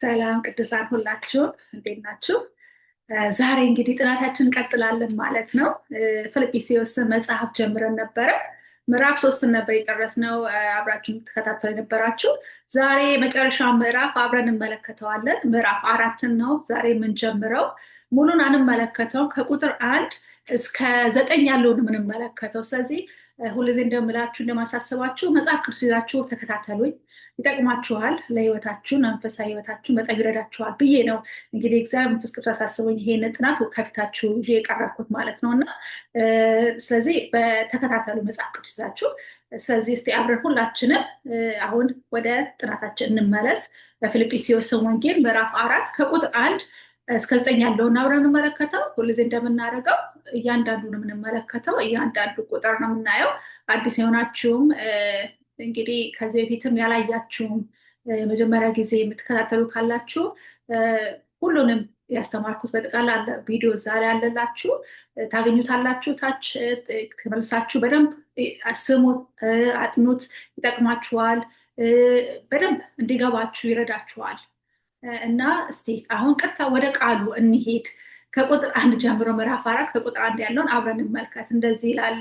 ሰላም ቅዱሳን ሁላችሁ እንዴት ናችሁ? ዛሬ እንግዲህ ጥናታችን እንቀጥላለን ማለት ነው። ፊልጵስዩስ መጽሐፍ ጀምረን ነበረ። ምዕራፍ 3 ነበር የጨረስነው። አብራችሁ ተከታተሉ የነበራችሁ ዛሬ መጨረሻ ምዕራፍ አብረን እንመለከተዋለን። ምዕራፍ 4 ነው ዛሬ የምንጀምረው። ሙሉን አንመለከተውም። ከቁጥር 1 እስከ 9 ያለውን የምንመለከተው። ስለዚህ ሁልጊዜ እንደምላችሁ እንደማሳስባችሁ መጽሐፍ ቅዱስ ይዛችሁ ተከታተሉኝ። ይጠቅማችኋል፣ ለህይወታችሁ መንፈሳዊ ህይወታችሁ በጣም ይረዳችኋል ብዬ ነው እንግዲህ እግዚአብሔር መንፈስ ቅዱስ አሳስቦኝ ይሄንን ጥናት ከፊታችሁ ይዤ የቀረብኩት ማለት ነው። እና ስለዚህ በተከታተሉ መጽሐፍ ቅዱስ ይዛችሁ። ስለዚህ እስቲ አብረን ሁላችንም አሁን ወደ ጥናታችን እንመለስ። በፊልጵስዩስ ወንጌል ምዕራፍ 4 ከቁጥር 1 እስከ 9 ያለውን አብረን እንመለከተው። ሁልጊዜ እንደምናደርገው እያንዳንዱን የምንመለከተው እያንዳንዱ ቁጥር ነው የምናየው። አዲስ የሆናችሁም እንግዲህ ከዚህ በፊትም ያላያችሁም የመጀመሪያ ጊዜ የምትከታተሉ ካላችሁ ሁሉንም ያስተማርኩት በጠቅላላ ቪዲዮ ዛሬ ያለላችሁ ታገኙታላችሁ። ታች ተመልሳችሁ በደንብ ስሙት፣ አጥኑት፣ ይጠቅማችኋል፣ በደንብ እንዲገባችሁ ይረዳችኋል። እና እስቲ አሁን ቀጥታ ወደ ቃሉ እንሄድ። ከቁጥር 1 ጀምሮ ምዕራፍ 4 ከቁጥር 1 ያለውን አብረን እንመልከት። እንደዚህ ይላል።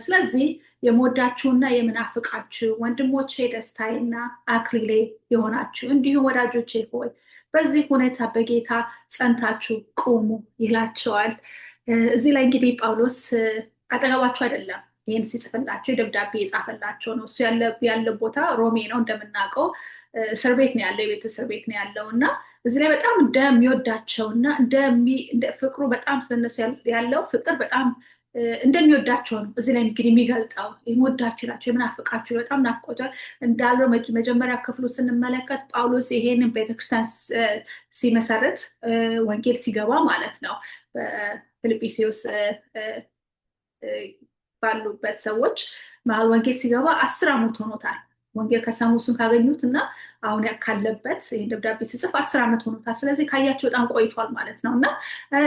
ስለዚህ የምወዳችሁና የምናፍቃችሁ ወንድሞቼ፣ ደስታዬና አክሊሌ የሆናችሁ እንዲሁም ወዳጆቼ ሆይ በዚህ ሁኔታ በጌታ ጸንታችሁ ቁሙ ይላቸዋል። እዚህ ላይ እንግዲህ ጳውሎስ አጠገባቸው አይደለም ይህን ሲጽፍላቸው፣ የደብዳቤ የጻፈላቸው ነው። እሱ ያለ ቦታ ሮሜ ነው እንደምናውቀው። እስር ቤት ነው ያለው፣ የቤት እስር ቤት ነው ያለው እና እዚህ ላይ በጣም እንደሚወዳቸው እና ፍቅሩ በጣም ስለነሱ ያለው ፍቅር በጣም እንደሚወዳቸው ነው እዚህ ላይ እንግዲህ የሚገልጠው። የምወዳችሁ ናቸው፣ የምናፍቃችሁ፣ በጣም ናፍቆታል እንዳለው መጀመሪያ ክፍሉ ስንመለከት ጳውሎስ ይሄንን ቤተክርስቲያን ሲመሰርት ወንጌል ሲገባ ማለት ነው በፊልጵስዩስ ባሉበት ሰዎች መሀል ወንጌል ሲገባ 10 ዓመት ሆኖታል። ወንጌል ከሰሙ እሱን ካገኙት እና አሁን ካለበት ይህን ደብዳቤ ሲጽፍ 10 ዓመት ሆኖታል። ስለዚህ ካያቸው በጣም ቆይቷል ማለት ነው እና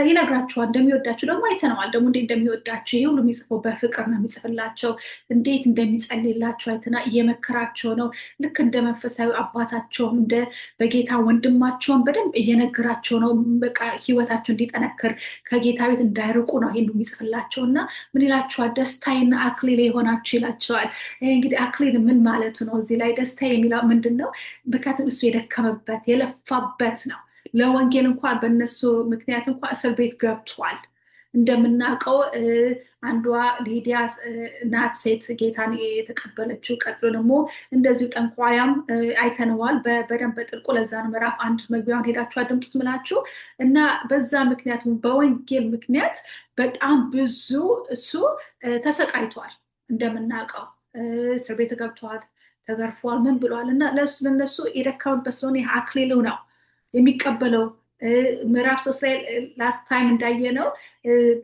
ይነግራችኋል። እንደሚወዳችሁ ደግሞ አይተነዋል። ደግሞ እንዴት እንደሚወዳችሁ ይህ ሁሉ የሚጽፈው በፍቅር ነው የሚጽፍላቸው። እንዴት እንደሚጸልይላቸው አይተና እየመከራቸው ነው። ልክ እንደ መንፈሳዊ አባታቸውም እንደ በጌታ ወንድማቸውን በደንብ እየነገራቸው ነው። በቃ ህይወታቸው እንዲጠነክር ከጌታ ቤት እንዳይርቁ ነው ይህን የሚጽፍላቸው። እና ምን ይላቸዋል? ደስታዬና አክሊሌ የሆናችሁ ይላቸዋል። እንግዲህ አክሊል ምን ማለት ነው? እዚህ ላይ ደስታ የሚለው ምንድን ነው? ምክንያቱም እሱ የደከመበት የለፋበት ነው። ለወንጌል እንኳን በእነሱ ምክንያት እንኳን እስር ቤት ገብቷል። እንደምናውቀው አንዷ ሊዲያ ናት ሴት ጌታን የተቀበለችው። ቀጥሎ ደግሞ እንደዚሁ ጠንቋያም አይተነዋል በደንብ በጥልቁ። ለዛ ነው ምዕራፍ 1 መግቢያውን ሄዳችሁ አድምጡት ምላችሁ እና በዛ ምክንያት በወንጌል ምክንያት በጣም ብዙ እሱ ተሰቃይቷል። እንደምናውቀው እስር ቤት ገብተዋል፣ ተገርፏል፣ ምን ብሏል እና ለእነሱ የደከመበት ስለሆነ ይህ አክሊሉ ነው የሚቀበለው። ምዕራፍ 3 ላይ ላስት ታይም እንዳየነው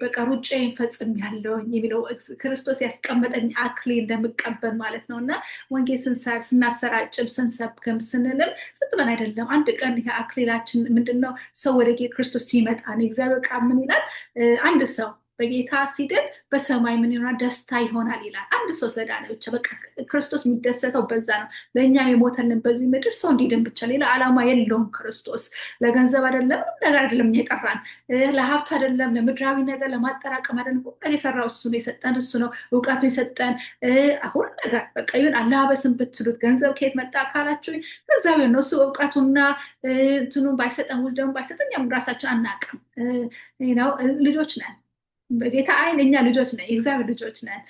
በቃ ሩጫዬን ፈጽሜያለሁ የሚለው ክርስቶስ ያስቀመጠኝ አክሊል እንደምቀበል ማለት ነው። እና ወንጌል ስናሰራጭም ስንሰብክም ስንልም ዝም ብለን አይደለም። አንድ ቀን ይሄ አክሊላችን ምንድነው? ሰው ወደ ክርስቶስ ሲመጣ ነው። እግዚአብሔር ቃል ምን ይላል? አንድ ሰው በጌታ ሲድን በሰማይ ምን ይሆናል? ደስታ ይሆናል ይላል። አንድ ሰው ስለዳነ ብቻ በቃ ክርስቶስ የሚደሰተው በዛ ነው። ለእኛም የሞተልን በዚህ ምድር ሰው እንዲድን ብቻ፣ ሌላ ዓላማ የለውም። ክርስቶስ ለገንዘብ አይደለም፣ ምንም ነገር አይደለም የጠራን፣ ለሀብት አይደለም፣ ለምድራዊ ነገር ለማጠራቀም አይደለም። የሰራው እሱ ነው፣ የሰጠን እሱ ነው፣ እውቀቱ የሰጠን ሁሉ ነገር። በቃ ይሁን አለባበስን ብትሉት ገንዘብ ከየት መጣ ካላችሁ እግዚአብሔር ነው። እሱ እውቀቱና እንትኑን ባይሰጠን ውስጥ ደግሞ ባይሰጠን እኛም ራሳችን አናውቅም። ልጆች ነን በጌታ አይን፣ እኛ ልጆች ነን፣ የእግዚአብሔር ልጆች ነን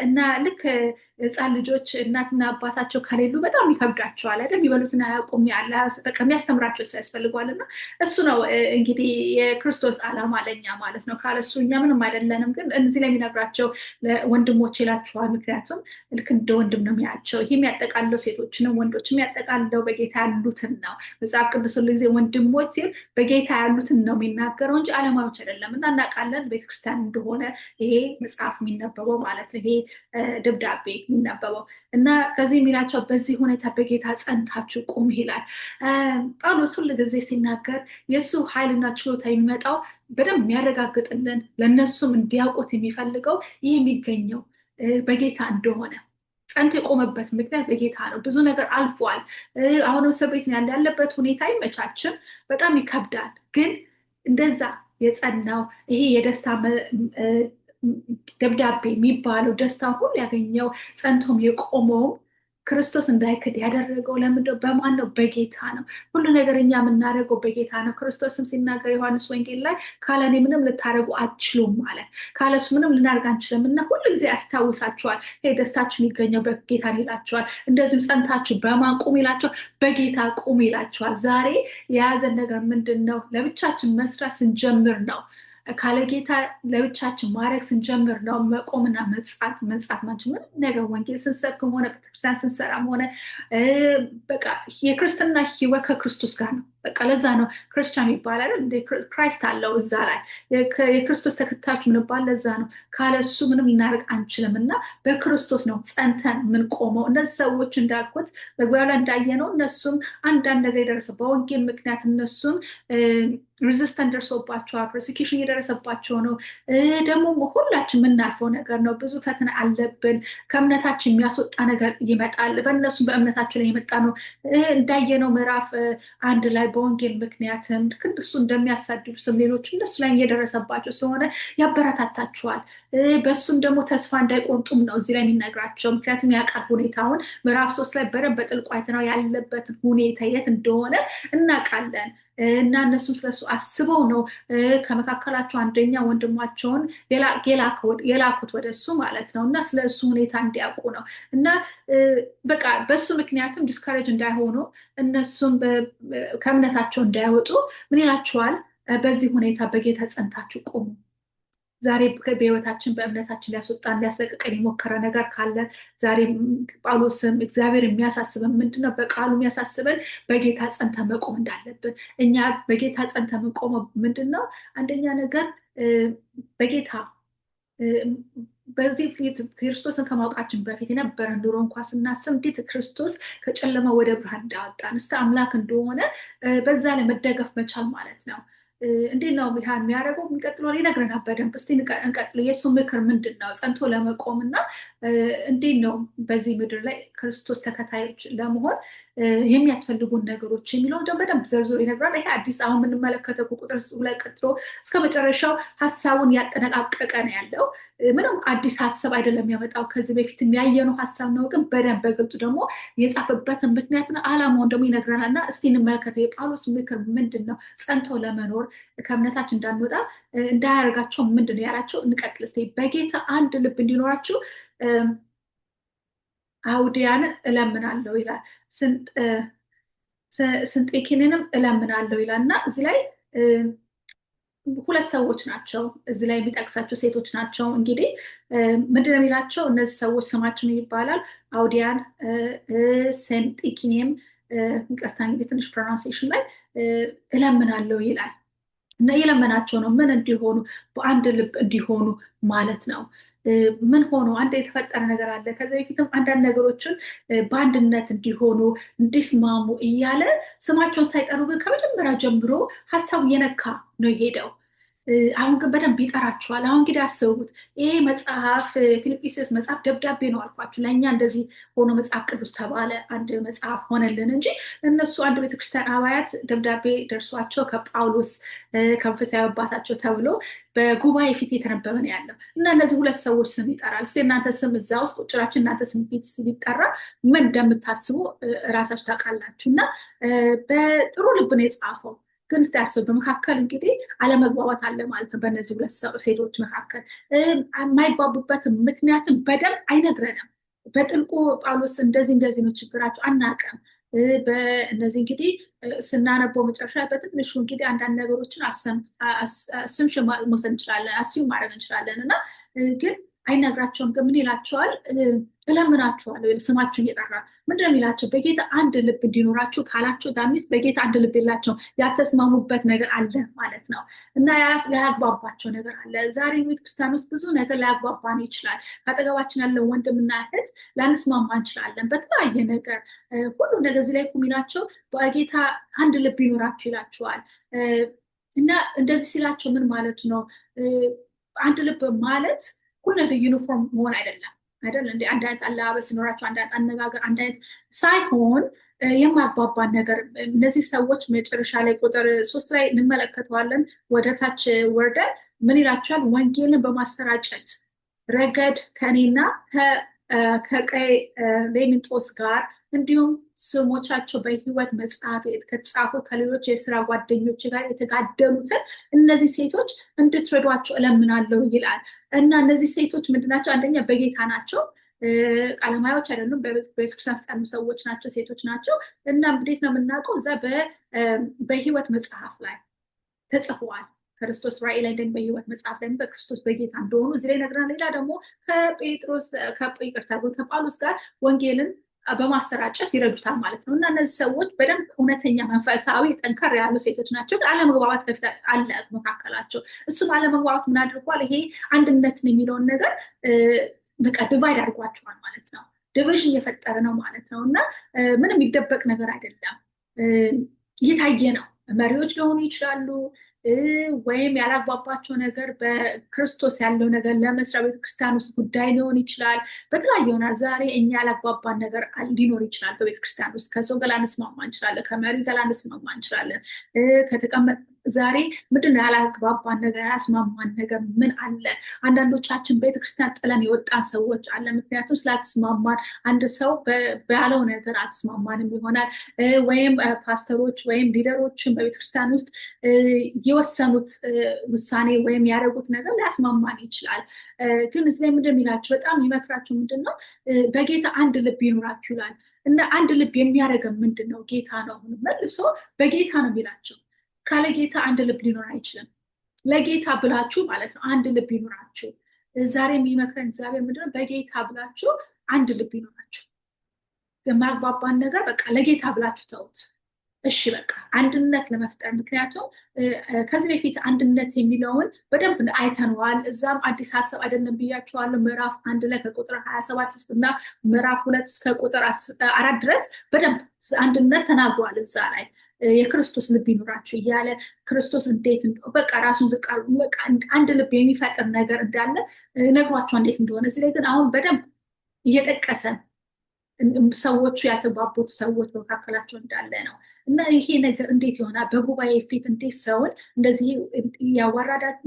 እና ልክ ህፃን ልጆች እናትና አባታቸው ከሌሉ በጣም ይከብዳቸዋል አይደል? የሚበሉትን አያውቁም። በቃ የሚያስተምራቸው ሰው ያስፈልጓል። እና እሱ ነው እንግዲህ የክርስቶስ ዓላማ ለእኛ ማለት ነው። ካለሱ እኛ ምንም አይደለንም። ግን እዚህ ላይ የሚነግራቸው ወንድሞች ይላቸዋል። ምክንያቱም ልክ እንደ ወንድም ነው የሚያቸው። ይህ የሚያጠቃለው ሴቶችንም ወንዶች የሚያጠቃለው በጌታ ያሉትን ነው። መጽሐፍ ቅዱስ ሁሉ ጊዜ ወንድሞች ሲል በጌታ ያሉትን ነው የሚናገረው እንጂ ዓለማዎች አይደለም። እና እናውቃለን ቤተክርስቲያን እንደሆነ ይሄ መጽሐፍ የሚነበበው ማለት ነው። ይሄ ደብዳቤ የሚነበበው እና ከዚህ የሚላቸው በዚህ ሁኔታ በጌታ ጸንታችሁ ቁሙ ይላል። ጳውሎስ ሁል ጊዜ ሲናገር የእሱ ኃይልና ችሎታ የሚመጣው በደንብ የሚያረጋግጥልን ለእነሱም እንዲያውቁት የሚፈልገው ይህ የሚገኘው በጌታ እንደሆነ ጸንቶ የቆመበት ምክንያት በጌታ ነው። ብዙ ነገር አልፏል። አሁን እስር ቤት ያለበት ሁኔታ አይመቻችም፣ በጣም ይከብዳል። ግን እንደዛ የጸናው ይሄ የደስታ ደብዳቤ የሚባለው ደስታ ሁሉ ያገኘው ጸንቶም የቆመውም ክርስቶስ እንዳይክድ ያደረገው ለምንድነው? በማን ነው? በጌታ ነው። ሁሉ ነገር እኛ የምናደርገው በጌታ ነው። ክርስቶስም ሲናገር ዮሐንስ ወንጌል ላይ ካለ እኔ ምንም ልታደርጉ አትችሉም ማለት፣ ካለ እሱ ምንም ልናደርግ አንችልም እና ሁሉ ጊዜ ያስታውሳቸዋል። ይሄ ደስታችሁ የሚገኘው በጌታ ይላቸዋል። እንደዚሁም ጸንታችሁ በማን ቁሙ ይላቸዋል? በጌታ ቁሙ ይላቸዋል። ዛሬ የያዘን ነገር ምንድን ነው? ለብቻችን መስራት ስንጀምር ነው። ካለ ጌታ ለብቻችን ማድረግ ስንጀምር ነው መቆምና መንጻት ማንችል። ምንም ነገር ወንጌል ስንሰብክም ሆነ ቤተክርስቲያን ስንሰራም ሆነ በቃ የክርስትና ህይወት ከክርስቶስ ጋር ነው። በቃ ለዛ ነው ክርስቲያን ይባላል። ክራይስት አለው እዛ ላይ የክርስቶስ ተከታዮች ምንባል ለዛ ነው። ካለሱ ምንም ልናደርግ አንችልም እና በክርስቶስ ነው ጸንተን የምንቆመው። እነዚህ ሰዎች እንዳልኩት መግቢያው ላይ እንዳየነው እነሱም አንዳንድ ነገር የደረሰ በወንጌል ምክንያት እነሱም ሬዚስተንት ደርሶባቸዋል። ፕሮሲኪሽን እየደረሰባቸው ነው። ደግሞ ሁላችን የምናልፈው ነገር ነው። ብዙ ፈተና አለብን። ከእምነታችን የሚያስወጣ ነገር ይመጣል። በእነሱም በእምነታቸው ላይ የመጣ ነው። እንዳየነው ምዕራፍ 1 ላይ በወንጌል ምክንያትም እሱ እንደሚያሳድዱትም ሌሎች እነሱ ላይ እየደረሰባቸው ስለሆነ ያበረታታቸዋል። በእሱም ደግሞ ተስፋ እንዳይቆርጡም ነው እዚህ ላይ የሚነግራቸው። ምክንያቱም ያውቃል ሁኔታውን። ምዕራፍ 3 ላይ በደንብ በጥልቁ አይተነው ያለበትን ሁኔታ የት እንደሆነ እናውቃለን። እና እነሱም ስለሱ አስበው ነው ከመካከላቸው አንደኛ ወንድማቸውን የላኩት ወደ እሱ ማለት ነው። እና ስለ እሱ ሁኔታ እንዲያውቁ ነው። እና በቃ በሱ ምክንያትም ዲስካሬጅ እንዳይሆኑ እነሱም ከእምነታቸው እንዳይወጡ ምን ይላቸዋል? በዚህ ሁኔታ በጌታ ጸንታችሁ ቆሙ። ዛሬ በህይወታችን በእምነታችን ሊያስወጣን ሊያስለቅቀን የሞከረ ነገር ካለ ዛሬ ጳውሎስም እግዚአብሔር የሚያሳስበን ምንድነው? በቃሉ የሚያሳስበን በጌታ ጸንተ መቆም እንዳለብን። እኛ በጌታ ጸንተ መቆም ምንድነው? አንደኛ ነገር በጌታ በዚህ ፊት ክርስቶስን ከማውቃችን በፊት የነበረን ኑሮ እንኳ ስናስብ እንዴት ክርስቶስ ከጨለማ ወደ ብርሃን እንዳወጣን እስከ አምላክ እንደሆነ በዛ ላይ መደገፍ መቻል ማለት ነው። እንዴት ነው ይህን የሚያደርገው? የሚቀጥለው ይነግረናል በደንብ። እስቲ እንቀጥለው። የእሱ ምክር ምንድን ነው? ጸንቶ ለመቆም እና እንዴት ነው በዚህ ምድር ላይ ክርስቶስ ተከታዮች ለመሆን የሚያስፈልጉን ነገሮች የሚለውን ደግሞ በደንብ ዘርዝሮ ይነግራል። ይሄ አዲስ አሁን የምንመለከተው ቁጥር 2 ቀጥሎ እስከ መጨረሻው ሀሳቡን ያጠነቃቀቀ ነው ያለው። ምንም አዲስ ሀሳብ አይደለም ያመጣው። ከዚህ በፊት የሚያየነው ሀሳብ ነው፣ ግን በደንብ በግልጡ ደግሞ የጻፈበትን ምክንያትና ዓላማውን ደግሞ ይነግረናል። እና እስቲ እንመለከተው። የጳውሎስ ምክር ምንድን ነው? ጸንቶ ለመኖር ከእምነታችን እንዳንወጣ እንዳያደርጋቸው ምንድን ነው ያላቸው? እንቀጥል እስቲ። በጌታ አንድ ልብ እንዲኖራችሁ አውዲያንን እለምናለሁ ይላል። ስንጤኪንንም እለምናለሁ ይላል። እና እዚህ ላይ ሁለት ሰዎች ናቸው እዚህ ላይ የሚጠቅሳቸው ሴቶች ናቸው። እንግዲህ ምንድን ነው የሚላቸው? እነዚህ ሰዎች ስማቸው ይባላል አውዲያን ሴንጢኪኒም፣ ይቅርታ እንግዲህ ትንሽ ፕሮናንሴሽን ላይ እለምናለሁ ይላል። እና የለመናቸው ነው ምን እንዲሆኑ? በአንድ ልብ እንዲሆኑ ማለት ነው። ምን ሆኖ አንድ የተፈጠረ ነገር አለ። ከዚ በፊትም አንዳንድ ነገሮችን በአንድነት እንዲሆኑ እንዲስማሙ እያለ ስማቸውን ሳይጠሩ ግን ከመጀመሪያ ጀምሮ ሀሳቡ እየነካ ነው የሄደው። አሁን ግን በደንብ ይጠራቸዋል። አሁን እንግዲህ አስቡት፣ ይሄ መጽሐፍ ፊልጵስዩስ መጽሐፍ ደብዳቤ ነው አልኳችሁ። ለእኛ እንደዚህ ሆኖ መጽሐፍ ቅዱስ ተባለ፣ አንድ መጽሐፍ ሆነልን እንጂ እነሱ አንድ ቤተክርስቲያን አባያት ደብዳቤ ደርሷቸው ከጳውሎስ ከመንፈሳዊ አባታቸው ተብሎ በጉባኤ ፊት የተነበበ ነው ያለው። እና እነዚህ ሁለት ሰዎች ስም ይጠራል። እስኪ እናንተ ስም እዛ ውስጥ ቁጭራችን እናንተ ስም ቢጠራ ምን እንደምታስቡ እራሳችሁ ታውቃላችሁ። እና በጥሩ ልብ ነው የጻፈው። ግን እስቲ አስብ፣ በመካከል እንግዲህ አለመግባባት አለ ማለት ነው። በእነዚህ ሁለት ሴቶች መካከል የማይግባቡበት ምክንያትን በደንብ አይነግረንም። በጥልቁ ጳውሎስ እንደዚህ ነው ችግራቸው አናውቅም። በእነዚህ እንግዲህ ስናነበው መጨረሻ በትንሹ እንግዲህ አንዳንድ ነገሮችን አስምሽን መውሰድ እንችላለን፣ አስዩም ማድረግ እንችላለን። እና ግን አይነግራቸውም። ግን ምን ይላቸዋል? እለምናችኋለሁ። ስማችሁ እየጠራ ምንድን ነው የሚላቸው? በጌታ አንድ ልብ እንዲኖራችሁ ካላቸው ዳሚስ በጌታ አንድ ልብ የላቸውም። ያተስማሙበት ነገር አለ ማለት ነው። እና ያግባባቸው ነገር አለ። ዛሬ ቤተክርስቲያን ውስጥ ብዙ ነገር ሊያግባባን ይችላል። ከአጠገባችን ያለው ወንድምና እህት ላንስማማ እንችላለን በተለያየ ነገር። ሁሉ ነገር እዚህ ላይ የሚላቸው በጌታ አንድ ልብ ይኖራችሁ ይላቸዋል። እና እንደዚህ ሲላቸው ምን ማለት ነው? አንድ ልብ ማለት ሁሉ ነገር ዩኒፎርም መሆን አይደለም። አይደል እንዴ? አንድ አይነት አለባበስ ሲኖራቸው፣ አንድ አይነት አነጋገር፣ አንድ አይነት ሳይሆን የማግባባን ነገር እነዚህ ሰዎች መጨረሻ ላይ ቁጥር 3 ላይ እንመለከተዋለን። ወደ ታች ወርደን ምን ይላቸዋል? ወንጌልን በማሰራጨት ረገድ ከእኔና ከቀይ ሌምንጦስ ጋር እንዲሁም ስሞቻቸው በሕይወት መጽሐፍ ከተጻፉ ከሌሎች የስራ ጓደኞች ጋር የተጋደሉትን እነዚህ ሴቶች እንድትረዷቸው እለምናለሁ ይላል። እና እነዚህ ሴቶች ምንድናቸው? አንደኛ በጌታ ናቸው። ቃለማዮች አይደሉም። በቤተክርስቲያን ውስጥ ያሉ ሰዎች ናቸው፣ ሴቶች ናቸው። እና እንዴት ነው የምናውቀው? እዛ በሕይወት መጽሐፍ ላይ ተጽፈዋል። ክርስቶስ ራእይ ላይ እንደም በሕይወት መጽሐፍ ላይ በክርስቶስ በጌታ እንደሆኑ እዚህ ላይ ነግረናል። ሌላ ደግሞ ከጳውሎስ ጋር ወንጌልን በማሰራጨት ይረዱታል ማለት ነው። እና እነዚህ ሰዎች በደንብ እውነተኛ መንፈሳዊ ጠንከር ያሉ ሴቶች ናቸው። ግን አለመግባባት ከፊት አለ መካከላቸው። እሱም አለመግባባት ምን አድርጓል? ይሄ አንድነትን የሚለውን ነገር በቃ ዲቫይድ አድርጓቸዋል ማለት ነው። ዲቪዥን እየፈጠረ ነው ማለት ነው። እና ምንም የሚደበቅ ነገር አይደለም፣ እየታየ ነው። መሪዎች ሊሆኑ ይችላሉ፣ ወይም ያላግባባቸው ነገር በክርስቶስ ያለው ነገር ለመስሪያ ቤተክርስቲያን ውስጥ ጉዳይ ሊሆን ይችላል። በተለያየ ይሆናል። ዛሬ እኛ ያላግባባን ነገር ሊኖር ይችላል በቤተክርስቲያን ውስጥ። ከሰው ጋር ላንስማማ እንችላለን፣ ከመሪ ጋር ላንስማማ እንችላለን። ዛሬ ምንድን ነው ያላግባባን ነገር፣ ያላስማማን ነገር ምን አለ? አንዳንዶቻችን ቤተክርስቲያን ጥለን የወጣን ሰዎች አለ። ምክንያቱም ስላልተስማማን፣ አንድ ሰው ባለው ነገር አልተስማማንም ይሆናል። ወይም ፓስተሮች ወይም ሊደሮችን በቤተክርስቲያን ውስጥ የወሰኑት ውሳኔ ወይም ያደረጉት ነገር ሊያስማማን ይችላል። ግን እዚህ ላይ ምንድን ይላቸው? በጣም ይመክራቸው ምንድን ነው? በጌታ አንድ ልብ ይኑራችሁ ይላል። እና አንድ ልብ የሚያደርገን ምንድን ነው? ጌታ ነው። አሁን መልሶ በጌታ ነው የሚላቸው። ካለ ጌታ አንድ ልብ ሊኖር አይችልም። ለጌታ ብላችሁ ማለት ነው አንድ ልብ ይኖራችሁ። ዛሬ የሚመክረን እግዚአብሔር ምንድን ነው? በጌታ ብላችሁ አንድ ልብ ይኖራችሁ። የማግባባን ነገር በቃ ለጌታ ብላችሁ ተውት። እሺ በቃ አንድነት ለመፍጠር ምክንያቱም ከዚህ በፊት አንድነት የሚለውን በደንብ አይተነዋል። እዛም አዲስ ሀሳብ አይደለም ብያቸዋለሁ። ምዕራፍ 1 ላይ ከቁጥር 27 እና ምዕራፍ 2 እስከ ቁጥር 4 ድረስ በደንብ አንድነት ተናግሯል። እዛ ላይ የክርስቶስ ልብ ይኑራችሁ እያለ ክርስቶስ እንዴት በቃ ራሱን ዝቅ በቃ አንድ ልብ የሚፈጥር ነገር እንዳለ ነግሯቸው እንዴት እንደሆነ እዚህ ላይ ግን አሁን በደንብ እየጠቀሰን ሰዎቹ ያልተግባቡት ሰዎች በመካከላቸው እንዳለ ነው። እና ይሄ ነገር እንዴት ይሆናል? በጉባኤ ፊት እንዴት ሰውን እንደዚህ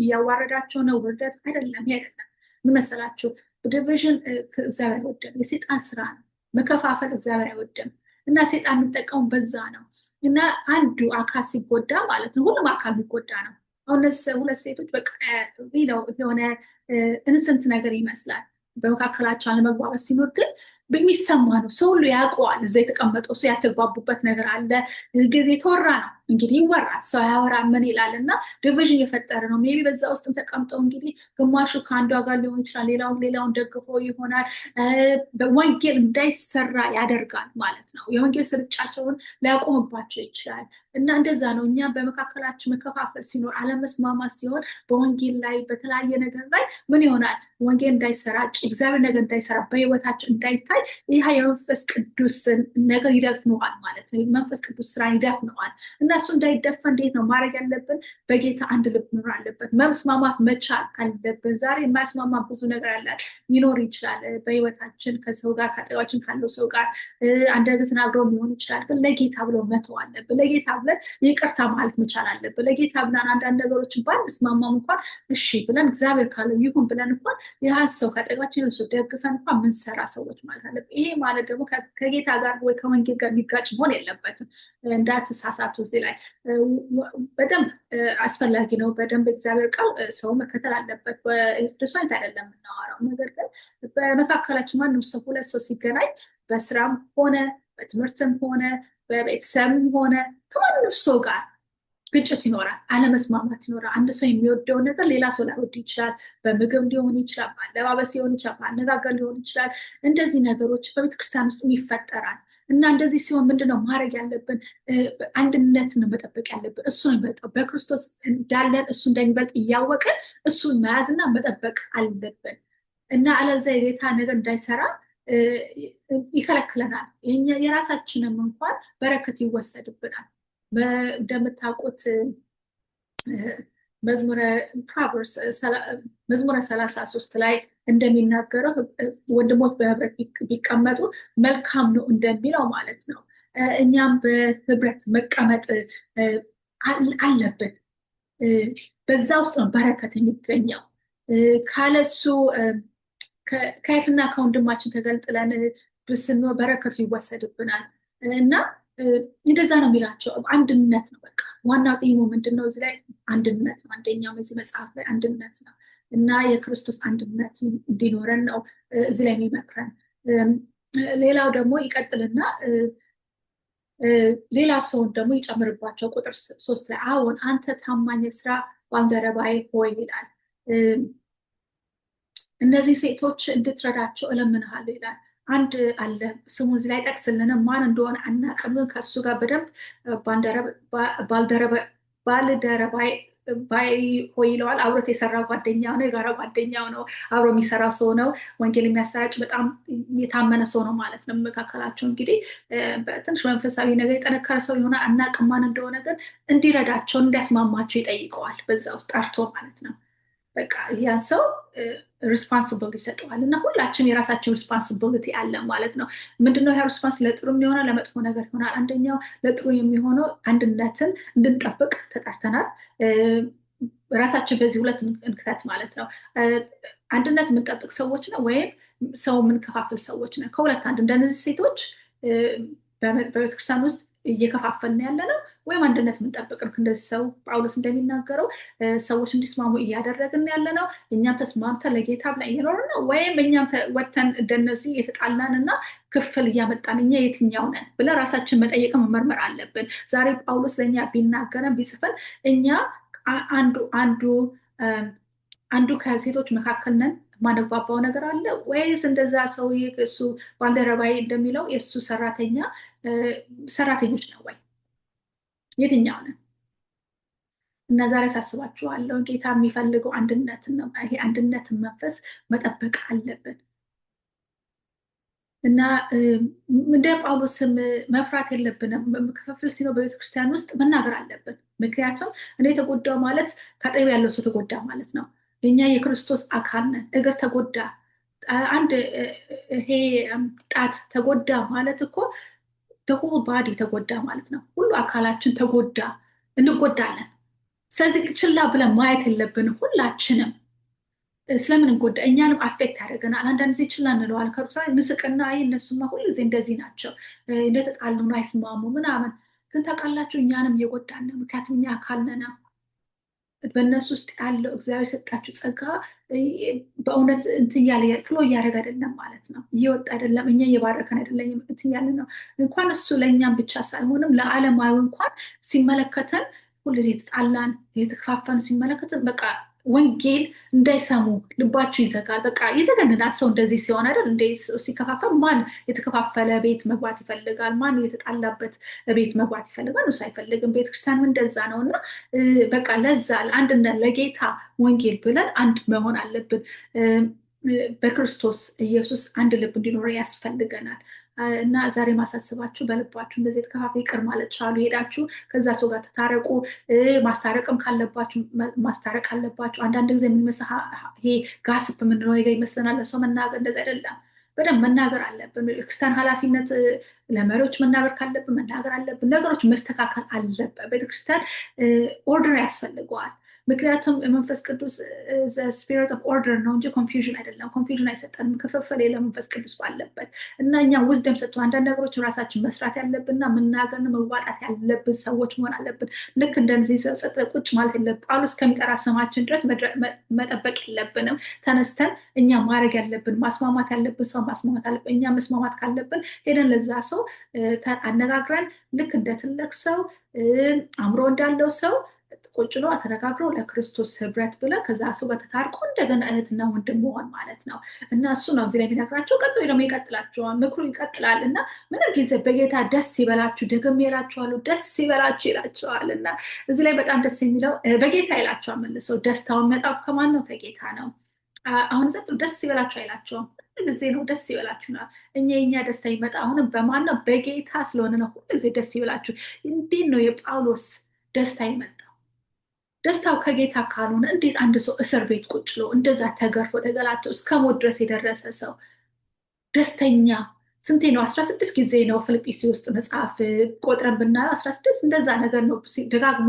እያዋረዳቸው ነው? ውርደት አይደለም። ይሄ አይደለም። ምን መሰላችሁ? ዲቪዥን እግዚአብሔር አይወድም። የሴጣን ስራ ነው። መከፋፈል እግዚአብሔር አይወድም። እና ሴጣን የሚጠቀሙ በዛ ነው። እና አንዱ አካል ሲጎዳ ማለት ነው ሁሉም አካል የሚጎዳ ነው። አሁን ሁለት ሴቶች በቃ የሆነ እንስንት ነገር ይመስላል በመካከላቸው አለመግባባት ሲኖር ግን በሚሰማ ነው። ሰው ሁሉ ያውቀዋል። እዛ የተቀመጠው ሰው ያልተግባቡበት ነገር አለ። ጊዜ የተወራ ነው እንግዲህ ይወራል። ሰው ያወራ ምን ይላል? እና ዲቪዥን እየፈጠረ ነው። ሜይ ቢ በዛ ውስጥም ተቀምጠው እንግዲህ ግማሹ ከአንዷ ጋር ሊሆን ይችላል፣ ሌላውን ደግፎ ይሆናል። ወንጌል እንዳይሰራ ያደርጋል ማለት ነው። የወንጌል ስርጫቸውን ሊያቆምባቸው ይችላል። እና እንደዛ ነው። እኛ በመካከላችን መከፋፈል ሲኖር፣ አለመስማማት ሲሆን በወንጌል ላይ በተለያየ ነገር ላይ ምን ይሆናል? ወንጌል እንዳይሰራጭ፣ እግዚአብሔር ነገር እንዳይሰራ፣ በህይወታችን እንዳይታይ ይህ የመንፈስ ቅዱስ ነገር ይደፍነዋል ማለት ነው። መንፈስ ቅዱስ ስራ ይደፍነዋል። እና እሱ እንዳይደፈ እንዴት ነው ማድረግ ያለብን? በጌታ አንድ ልብ መኖር አለበት። መስማማት መቻል አለብን። ዛሬ የማያስማማ ብዙ ነገር አለ ሊኖር ይችላል በህይወታችን ከሰው ጋር ከአጠገባችን ካለው ሰው ጋር አንድ ነገር ተናግረው ሊሆን ይችላል። ግን ለጌታ ብሎ መተው አለብን። ለጌታ ብለን ይቅርታ ማለት መቻል አለብን። ለጌታ ብለን አንዳንድ ነገሮችን ባንስማማም እንኳን እሺ ብለን እግዚአብሔር ካለው ይሁን ብለን እንኳን ያህ ሰው ከአጠገባችን ሰው ደግፈን እንኳን ምንሰራ ሰዎች ማለት አለብን። ይሄ ማለት ደግሞ ከጌታ ጋር ወይ ከወንጌል ጋር የሚጋጭ መሆን የለበትም። እንዳትሳሳቱ እዚህ ላይ በደንብ አስፈላጊ ነው። በደንብ እግዚአብሔር ቃል ሰው መከተል አለበት። በድርሷን አይደለም የምናወራው። ነገር ግን በመካከላችን ማንም ሰው ሁለት ሰው ሲገናኝ በስራም ሆነ በትምህርትም ሆነ በቤተሰብም ሆነ ከማንም ሰው ጋር ግጭት ይኖራል፣ አለመስማማት ይኖራል። አንድ ሰው የሚወደው ነገር ሌላ ሰው ላይወድ ይችላል። በምግብ ሊሆን ይችላል፣ በአለባበስ ሊሆን ይችላል፣ በአነጋገር ሊሆን ይችላል። እንደዚህ ነገሮች በቤተክርስቲያን ውስጥ ይፈጠራል። እና እንደዚህ ሲሆን ምንድነው ማድረግ ያለብን? አንድነትን መጠበቅ ያለብን። እሱን በክርስቶስ እንዳለን እሱ እንደሚበልጥ እያወቅን እሱን መያዝና መጠበቅ አለብን። እና አለዚያ የጌታ ነገር እንዳይሰራ ይከለክለናል። የራሳችንም እንኳን በረከት ይወሰድብናል። እንደምታውቁት መዝሙረ 33 ላይ እንደሚናገረው ወንድሞች በህብረት ቢቀመጡ መልካም ነው እንደሚለው ማለት ነው። እኛም በህብረት መቀመጥ አለብን። በዛ ውስጥ ነው በረከት የሚገኘው። ካለሱ ከየትና ከወንድማችን ተገልጥለን ብስንኖር በረከቱ ይወሰድብናል እና እንደዛ ነው የሚላቸው። አንድነት ነው በቃ ዋናው ጢሙ ምንድነው እዚህ ላይ አንድነት ነው። አንደኛው በዚህ መጽሐፍ ላይ አንድነት ነው እና የክርስቶስ አንድነት እንዲኖረን ነው እዚህ ላይ የሚመክረን። ሌላው ደግሞ ይቀጥልና ሌላ ሰውን ደግሞ ይጨምርባቸው ቁጥር 3 ላይ አዎን አንተ ታማኝ የስራ ባልደረባዬ ሆይ ይላል። እነዚህ ሴቶች እንድትረዳቸው እለምንሃለሁ ይላል። አንድ አለ ስሙ እዚህ ላይ ጠቅስልንም ማን እንደሆነ አናውቅም። ከሱ ጋር በደንብ ባልደረባይ ሆይ ይለዋል። አብሮት የሰራ ጓደኛው ነው፣ የጋራ ጓደኛው ነው፣ አብሮ የሚሰራ ሰው ነው። ወንጌል የሚያሰራጭ በጣም የታመነ ሰው ነው ማለት ነው። መካከላቸው እንግዲህ በትንሽ መንፈሳዊ ነገር የጠነከረ ሰው የሆነ አናውቅም ማን እንደሆነ፣ ግን እንዲረዳቸው እንዲያስማማቸው ይጠይቀዋል። በዛ ውስጥ ጠርቶ ማለት ነው። በቃ ያ ሰው ሪስፖንሲቢሊቲ ይሰጠዋል። እና ሁላችን የራሳችን ሪስፖንሲቢሊቲ አለ ማለት ነው። ምንድነው ያ ሪስፖንስ? ለጥሩ ይሆናል ለመጥፎ ነገር ይሆናል። አንደኛው ለጥሩ የሚሆነው አንድነትን እንድንጠብቅ ተጠርተናል። ራሳችን በዚህ ሁለት እንክተት ማለት ነው። አንድነት የምንጠብቅ ሰዎች ነው ወይም ሰው የምንከፋፍል ሰዎች ነው። ከሁለት አንድ እንደነዚህ ሴቶች በቤተክርስቲያን ውስጥ እየከፋፈልን ያለ ነው ወይም አንድነት የምንጠብቅ ነው። እንደዚህ ሰው ጳውሎስ እንደሚናገረው ሰዎች እንዲስማሙ እያደረግን ያለ ነው። እኛም ተስማምተን ለጌታ ብለን እየኖርን ነው ወይም እኛም ወተን እንደነዚህ የተጣላን እና ክፍል እያመጣን እኛ የትኛው ነን ብለን ራሳችን መጠየቅ መመርመር አለብን። ዛሬ ጳውሎስ ለእኛ ቢናገረን ቢጽፈን እኛ አንዱ ከሴቶች መካከል ነን ማነባባው ነገር አለ ወይስ እንደዛ ሰው እሱ ባልደረባይ እንደሚለው የእሱ ሰራተኞች ነው ወይ? የትኛው ነን? እና ዛሬ ሳስባችኋለሁ ጌታ የሚፈልገው አንድነትን ነው። ይሄ አንድነትን መንፈስ መጠበቅ አለብን እና እንደ ጳውሎስም መፍራት የለብንም። ክፍፍል ሲኖር በቤተክርስቲያን ውስጥ መናገር አለብን። ምክንያቱም እኔ ተጎዳው ማለት ከአጠገብ ያለው ሰው ተጎዳ ማለት ነው። እኛ የክርስቶስ አካል ነን። እግር ተጎዳ፣ አንድ ይሄ ጣት ተጎዳ ማለት እኮ ሆል ባዲ ተጎዳ ማለት ነው። ሁሉ አካላችን ተጎዳ፣ እንጎዳለን። ስለዚህ ችላ ብለን ማየት የለብንም። ሁላችንም ስለምን እንጎዳ እኛንም አፌክት ያደርገናል። አንዳንድ ጊዜ ችላ እንለዋል። ከሩሳ ንስቅና አይ እነሱማ ሁልጊዜ እንደዚህ ናቸው እንደተጣሉ ነው አይስማሙ ምናምን። ግን ታውቃላችሁ እኛንም እየጎዳን ነው። ምክንያቱም እኛ አካል ነን። በእነሱ ውስጥ ያለው እግዚአብሔር የሰጣችሁ ጸጋ በእውነት ፍሎ እያደረገ አይደለም ማለት ነው። እየወጣ አይደለም። እኛ እየባረከን አይደለም። እንትን ያለ ነው። እንኳን እሱ ለእኛም ብቻ ሳይሆንም ለዓለማዊ እንኳን ሲመለከተን ሁልጊዜ የተጣላን የተከፋፈን ሲመለከተን በቃ ወንጌል እንዳይሰሙ ልባችሁ ይዘጋል። በቃ ይዘገንናል። ሰው እንደዚህ ሲሆን አይደል እንደ ሲከፋፈል ማን የተከፋፈለ ቤት መግባት ይፈልጋል? ማን የተጣላበት ቤት መግባት ይፈልጋል? እሱ አይፈልግም። ቤተክርስቲያንም እንደዛ ነው። እና በቃ ለዛ አንድነት ለጌታ ወንጌል ብለን አንድ መሆን አለብን። በክርስቶስ ኢየሱስ አንድ ልብ እንዲኖረ ያስፈልገናል። እና ዛሬ ማሳስባችሁ በልባችሁ እንደዚህ የተከፋፈለ ይቅር ማለት ቻሉ። ሄዳችሁ ከዛ ሰው ጋር ተታረቁ። ማስታረቅም ካለባችሁ ማስታረቅ አለባችሁ። አንዳንድ ጊዜ የምንመስል ይሄ ጋስፕ ምንድነው ይመስለናል። ለሰው መናገር እንደዚህ አይደለም። በደንብ መናገር አለብን። ቤተክርስቲያን ኃላፊነት ለመሪዎች መናገር ካለብን መናገር አለብን። ነገሮች መስተካከል አለበት። ቤተክርስቲያን ኦርደር ያስፈልገዋል። ምክንያቱም መንፈስ ቅዱስ ስፒሪት ኦፍ ኦርደር ነው እንጂ ኮንፊውዥን አይደለም። ኮንፊውዥን አይሰጠንም። ክፍፍል የለ መንፈስ ቅዱስ ባለበት እና እኛ ውዝደም ሰጥቶ አንዳንድ ነገሮች ራሳችን መስራት ያለብንና መናገርን መዋጣት ያለብን ሰዎች መሆን አለብን። ልክ እንደዚህ ጸጥ ቁጭ ማለት የለብን። ጳውሎስ ከሚጠራ ስማችን ድረስ መጠበቅ የለብንም። ተነስተን እኛ ማድረግ ያለብን ማስማማት ያለብን ሰው ማስማማት አለብን። እኛ መስማማት ካለብን ሄደን ለዛ ሰው አነጋግረን ልክ እንደ ትልቅ ሰው አእምሮ እንዳለው ሰው ቁጭ ብሎ ተነጋግረው ለክርስቶስ ህብረት ብለ ከዛ ሰው ጋር ተታርቆ እንደገና እህትና ወንድም መሆን ማለት ነው። እና እሱ ነው እዚህ ላይ የሚነግራቸው። ቀጥሎ ደግሞ ይቀጥላቸዋል፣ ምክሩ ይቀጥላል። እና ምንም ጊዜ በጌታ ደስ ይበላችሁ፣ ደግሜ እላችኋለሁ ደስ ይበላችሁ ይላቸዋል። እና እዚህ ላይ በጣም ደስ የሚለው በጌታ ይላቸዋል መልሰው። ደስታው የሚመጣው ከማን ነው? ከጌታ ነው። አሁን ዘጥ ደስ ይበላችሁ አይላቸውም። ሁልጊዜ ነው ደስ ይበላችሁ ነው። የኛ ደስታ ይመጣ አሁንም በማን ነው? በጌታ ስለሆነ ነው። ሁልጊዜ ደስ ይበላችሁ። እንዲህ ነው የጳውሎስ ደስታ ይመጣው። ደስታው ከጌታ ካልሆነ እንዴት አንድ ሰው እስር ቤት ቁጭ ብሎ እንደዛ ተገርፎ ተገላቶ እስከ ሞት ድረስ የደረሰ ሰው ደስተኛ ስንቴ ነው? 16 ጊዜ ነው ፊልጵስዩስ ውስጥ መጽሐፍ ቆጥረን ብናየው 16 እንደዛ ነገር ነው። ደጋግሞ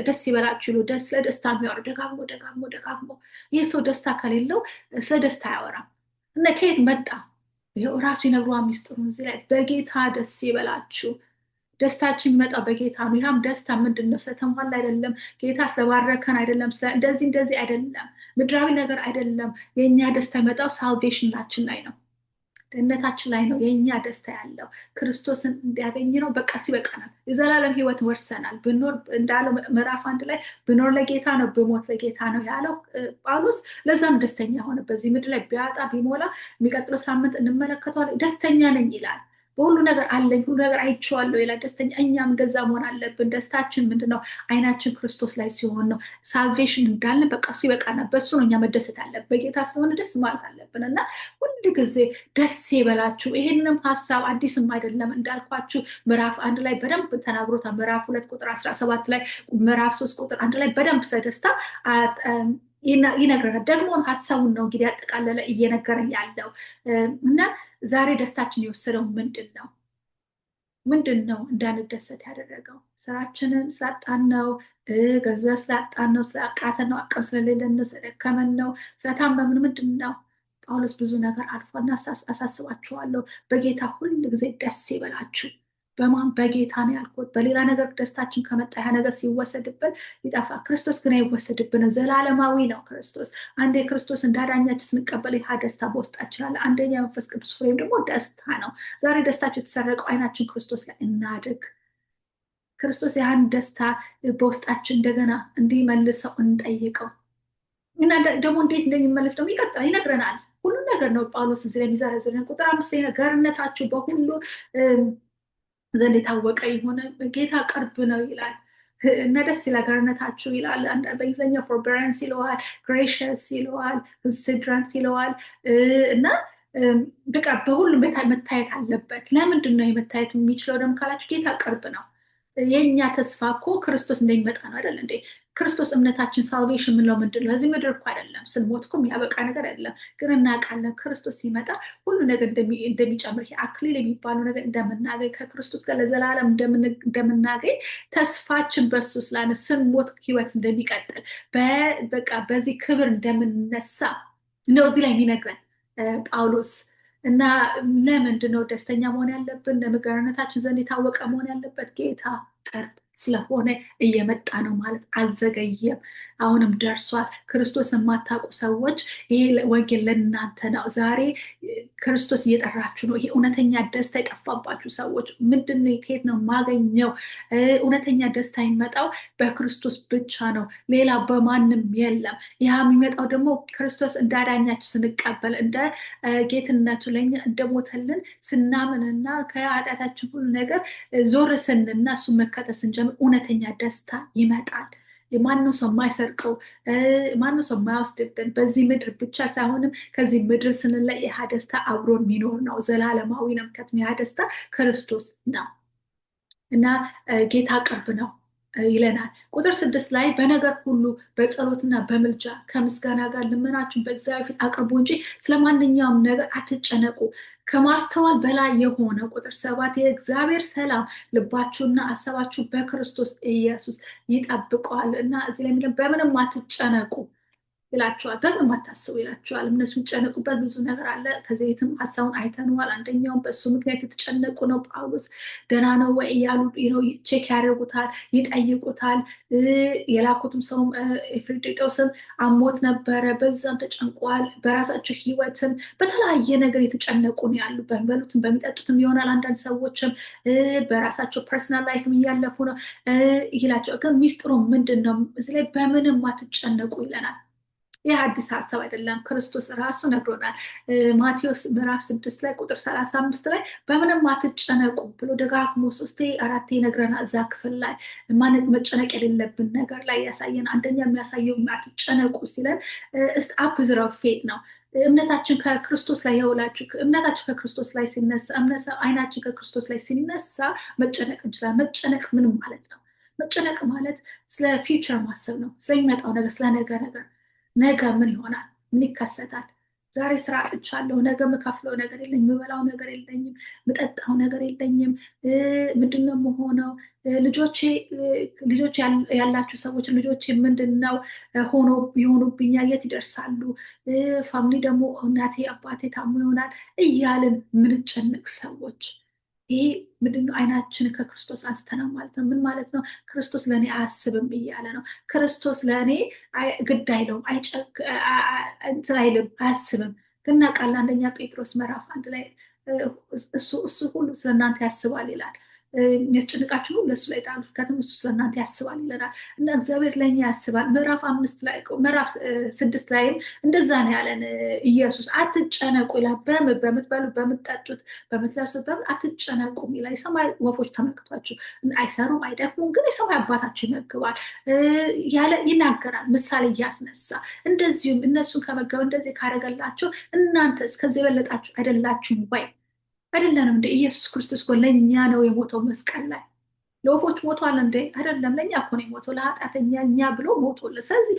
ደስ ይበላችሁ ይሉ ስለ ደስታ የሚያወራ ደጋግሞ ደጋግሞ ደጋግሞ። ይህ ሰው ደስታ ከሌለው ስለ ደስታ አያወራም። እና ከየት መጣ? ይኸው ራሱ ይነግሯል ሚስጥሩን እዚህ ላይ በጌታ ደስ ይበላችሁ። ደስታችን የሚመጣው በጌታ ነው። ያም ደስታ ምንድን ነው? ስለተሟላ አይደለም። ጌታ ስለባረከን አይደለም። እንደዚህ አይደለም። ምድራዊ ነገር አይደለም። የእኛ ደስታ የሚመጣው ሳልቬሽናችን ላይ ነው፣ ደህንነታችን ላይ ነው። የእኛ ደስታ ያለው ክርስቶስን እንዲያገኝ ነው። በቃ ሲበቃናል። የዘላለም ሕይወት ወርሰናል። ብኖር እንዳለው ምዕራፍ 1 ላይ ብኖር ለጌታ ነው፣ ብሞት ለጌታ ነው ያለው ጳውሎስ። ለዛም ደስተኛ ሆነ። በዚህ ምድር ላይ ቢያጣ ቢሞላ፣ የሚቀጥለው ሳምንት እንመለከተዋለን። ደስተኛ ነኝ ይላል። በሁሉ ነገር አለኝ፣ ሁሉ ነገር አይቼዋለሁ ይላል። ደስተኛ። እኛም እንደዛ መሆን አለብን። ደስታችን ምንድነው? አይናችን ክርስቶስ ላይ ሲሆን ነው። ሳልቬሽን እንዳለን በቃ ሲበቃናል። በሱ ነው እኛ መደሰት አለብን። በጌታ ስለሆነ ደስ ማለት አለብን እና ሁል ጊዜ ደስ ይበላችሁ። ይሄንንም ሀሳብ አዲስም አይደለም እንዳልኳችሁ ምዕራፍ 1 ላይ በደንብ ተናግሮታል። ምዕራፍ 2 ቁጥር 17 ላይ፣ ምዕራፍ 3 ቁጥር 1 ላይ በደንብ ስለደስታ ይነግረናል። ደግሞ ሀሳቡን ነው እንግዲህ ያጠቃለለ እየነገረን ያለው እና ዛሬ ደስታችን የወሰደው ምንድን ነው እንዳንደሰት ያደረገው? ስራችንን ስላጣን ነው? ገንዘብ ስላጣን ነው? ስለአቃተን ነው? አቅም ስለሌለን ነው? ስለደከመን ነው? ስለታመምን? ምንድን ነው? ጳውሎስ ብዙ ነገር አልፏልና አሳስባችኋለሁ፣ በጌታ ሁል ጊዜ ደስ ይበላችሁ። በማን? በጌታ ነው ያልኩት። በሌላ ነገር ደስታችን ከመጣ ያ ነገር ሲወሰድብን ይጠፋ። ክርስቶስ ግን አይወሰድብን፣ ዘላለማዊ ነው ክርስቶስ። አንዴ ክርስቶስ እንዳዳኛችን ስንቀበል ያ ደስታ በውስጣችን አለ። አንደኛ መንፈስ ቅዱስ ወይም ደግሞ ደስታ ነው። ዛሬ ደስታችን የተሰረቀው አይናችን ክርስቶስ ላይ እናድግ። ክርስቶስ ያን ደስታ በውስጣችን እንደገና እንዲመልሰው እንጠይቀው እና ደግሞ እንዴት እንደሚመለስ ደግሞ ይቀጥላል፣ ይነግረናል። ሁሉም ነገር ነው ጳውሎስ እዚህ ላይ የሚዘረዝርን። ቁጥር 5 ገርነታችሁ በሁሉ ዘንድ የታወቀ የሆነ ጌታ ቅርብ ነው ይላል እና ደስ ይላል። ገርነታችሁ ይላል። በእንግሊዝኛው ፎርቤራንስ ይለዋል፣ ግሬሽስ ይለዋል፣ ኮንሲደራንት ይለዋል እና በቃ በሁሉም መታየት አለበት። ለምንድን ነው የመታየት የሚችለው ደግሞ ካላችሁ ጌታ ቅርብ ነው። የእኛ ተስፋ እኮ ክርስቶስ እንደሚመጣ ነው አይደል እንዴ? ክርስቶስ እምነታችን ሳልቬሽን ምንለው ምንድን ነው? እዚህ ምድር እኮ አይደለም፣ ስንሞት እኮ የሚያበቃ ነገር አይደለም። ግን እናውቃለን ክርስቶስ ሲመጣ ሁሉ ነገር እንደሚጨምር፣ ይሄ አክሊል የሚባለው ነገር እንደምናገኝ፣ ከክርስቶስ ጋር ለዘላለም እንደምናገኝ ተስፋችን በሱ ስላለ ስንሞት ህይወት እንደሚቀጥል፣ በቃ በዚህ ክብር እንደምንነሳ ነው እዚህ ላይ የሚነግረን ጳውሎስ። እና ለምንድን ነው ደስተኛ መሆን ያለብን? ለምገርነታችን ዘንድ የታወቀ መሆን ያለበት ጌታ ቅርብ ስለሆነ እየመጣ ነው ማለት አልዘገየም፣ አሁንም ደርሷል። ክርስቶስ የማታውቁ ሰዎች ይሄ ወንጌል ለእናንተ ነው። ዛሬ ክርስቶስ እየጠራችሁ ነው። ይሄ እውነተኛ ደስታ የጠፋባችሁ ሰዎች ምንድን ነው? ከየት ነው የማገኘው? እውነተኛ ደስታ የሚመጣው በክርስቶስ ብቻ ነው፣ ሌላ በማንም የለም። ይህ የሚመጣው ደግሞ ክርስቶስ እንዳዳኛችን ስንቀበል፣ እንደ ጌትነቱ ለኛ እንደሞተልን ስናምንና ከኃጢአታችን ሁሉ ነገር ዞር ስንና እሱ መከተል ስንጀምር እውነተኛ ደስታ ይመጣል። ማነው ሰው የማይሰርቀው? ማነው ሰው የማይወስድብን? በዚህ ምድር ብቻ ሳይሆንም ከዚህ ምድር ስንለይ ይህ ደስታ አብሮን የሚኖር ነው፣ ዘላለማዊ ነው። ምክንያቱም ይህ ደስታ ክርስቶስ ነው እና ጌታ ቅርብ ነው ይለናል። ቁጥር 6 ላይ በነገር ሁሉ በጸሎትና በምልጃ ከምስጋና ጋር ልመናችሁን በእግዚአብሔር ፊት አቅርቡ እንጂ ስለማንኛውም ነገር አትጨነቁ። ከማስተዋል በላይ የሆነ ቁጥር 7 የእግዚአብሔር ሰላም ልባችሁና አሳባችሁ በክርስቶስ ኢየሱስ ይጠብቀዋል እና እዚህ ላይ በምንም አትጨነቁ ይላቸዋል። በምንም አታስቡ ይላቸዋል። እነሱ የሚጨነቁበት ብዙ ነገር አለ። ከዚህ ቤትም ሀሳቡን አይተነዋል። አንደኛውም በእሱ ምክንያት የተጨነቁ ነው። ጳውሎስ ደህና ነው ወይ እያሉ ቼክ ያደርጉታል፣ ይጠይቁታል። የላኩትም ሰውም ኤፍሪጤጦስም አሞት ነበረ፣ በዛም ተጨንቋል። በራሳቸው ህይወትም በተለያየ ነገር የተጨነቁ ነው ያሉ። በሚበሉትም በሚጠጡትም ይሆናል። አንዳንድ ሰዎችም በራሳቸው ፐርሰናል ላይፍም እያለፉ ነው ይላቸው። ግን ሚስጥሩ ምንድን ነው? እዚህ ላይ በምንም አትጨነቁ ይለናል። ይህ አዲስ ሀሳብ አይደለም፣ ክርስቶስ ራሱ ነግሮናል። ማቴዎስ ምዕራፍ 6 ላይ ቁጥር 35 ላይ በምንም አትጨነቁ ብሎ ደጋግሞ 3-4 ይነግረናል። እዛ ክፍል ላይ መጨነቅ የሌለብን ነገር ላይ ያሳየን። አንደኛ የሚያሳየው አትጨነቁ ሲለን አፕዝር ኦፍ ፌት ነው። እምነታችን ከክርስቶስ ላይ የውላችሁ እምነታችን ከክርስቶስ ላይ ሲነሳ፣ አይናችን ከክርስቶስ ላይ ሲነሳ መጨነቅ እንችላለን። መጨነቅ ምንም ማለት ነው? መጨነቅ ማለት ስለ ፊውቸር ማሰብ ነው፣ ስለሚመጣው ነገር፣ ስለ ነገ ነገር። ነገ ምን ይሆናል? ምን ይከሰታል? ዛሬ ስራ አጥቻለሁ፣ ነገ የምከፍለው ነገር የለኝም፣ የምበላው ነገር የለኝም፣ የምጠጣው ነገር የለኝም። ምንድነው የምሆነው? ልጆች ያላችሁ ሰዎች ልጆች ምንድነው ሆኖ ይሆኑብኛል? የት ይደርሳሉ? ፋሚሊ ደግሞ እናቴ አባቴ ታሞ ይሆናል እያልን ምንጨነቅ ሰዎች ይሄ ምንድነው? አይናችንን ከክርስቶስ አንስተናል ማለት ነው። ምን ማለት ነው? ክርስቶስ ለእኔ አያስብም እያለ ነው። ክርስቶስ ለእኔ ግድ አይለውም፣ እንትን አይልም፣ አያስብም። ግን ቃል አንደኛ ጴጥሮስ ምዕራፍ 1 ላይ እሱ ሁሉ ስለእናንተ ያስባል ይላል። የሚያስጨንቃችሁ ሁሉ ለእሱ ላይ ጣሉት፣ ምክንያቱም እሱ ስለእናንተ ያስባል ይለናል። እና እግዚአብሔር ለእኛ ያስባል። ምዕራፍ 6 ላይም እንደዛ ነው ያለን ኢየሱስ። አትጨነቁ ይላል። በምትበሉ በምትጠጡት በምትለብሱት አትጨነቁም ይላል። የሰማይ ወፎች ተመልክቷቸው አይሰሩም አይደክሙም፣ ግን የሰማይ አባታቸው ይመግባል ይናገራል፣ ምሳሌ እያስነሳ። እንደዚሁም እነሱን ከመገብ እንደዚህ ካደረገላቸው እናንተስ ከዚህ የበለጣችሁ አይደላችሁም ወይ? አይደለንም እንደ ኢየሱስ ክርስቶስ እኮ ለእኛ ነው የሞተው መስቀል ላይ። ለወፎች ሞቷል እንደ አይደለም፣ ለእኛ እኮ ነው የሞተው፣ ለኃጢአተኛ እኛ ብሎ ሞቶልን። ስለዚህ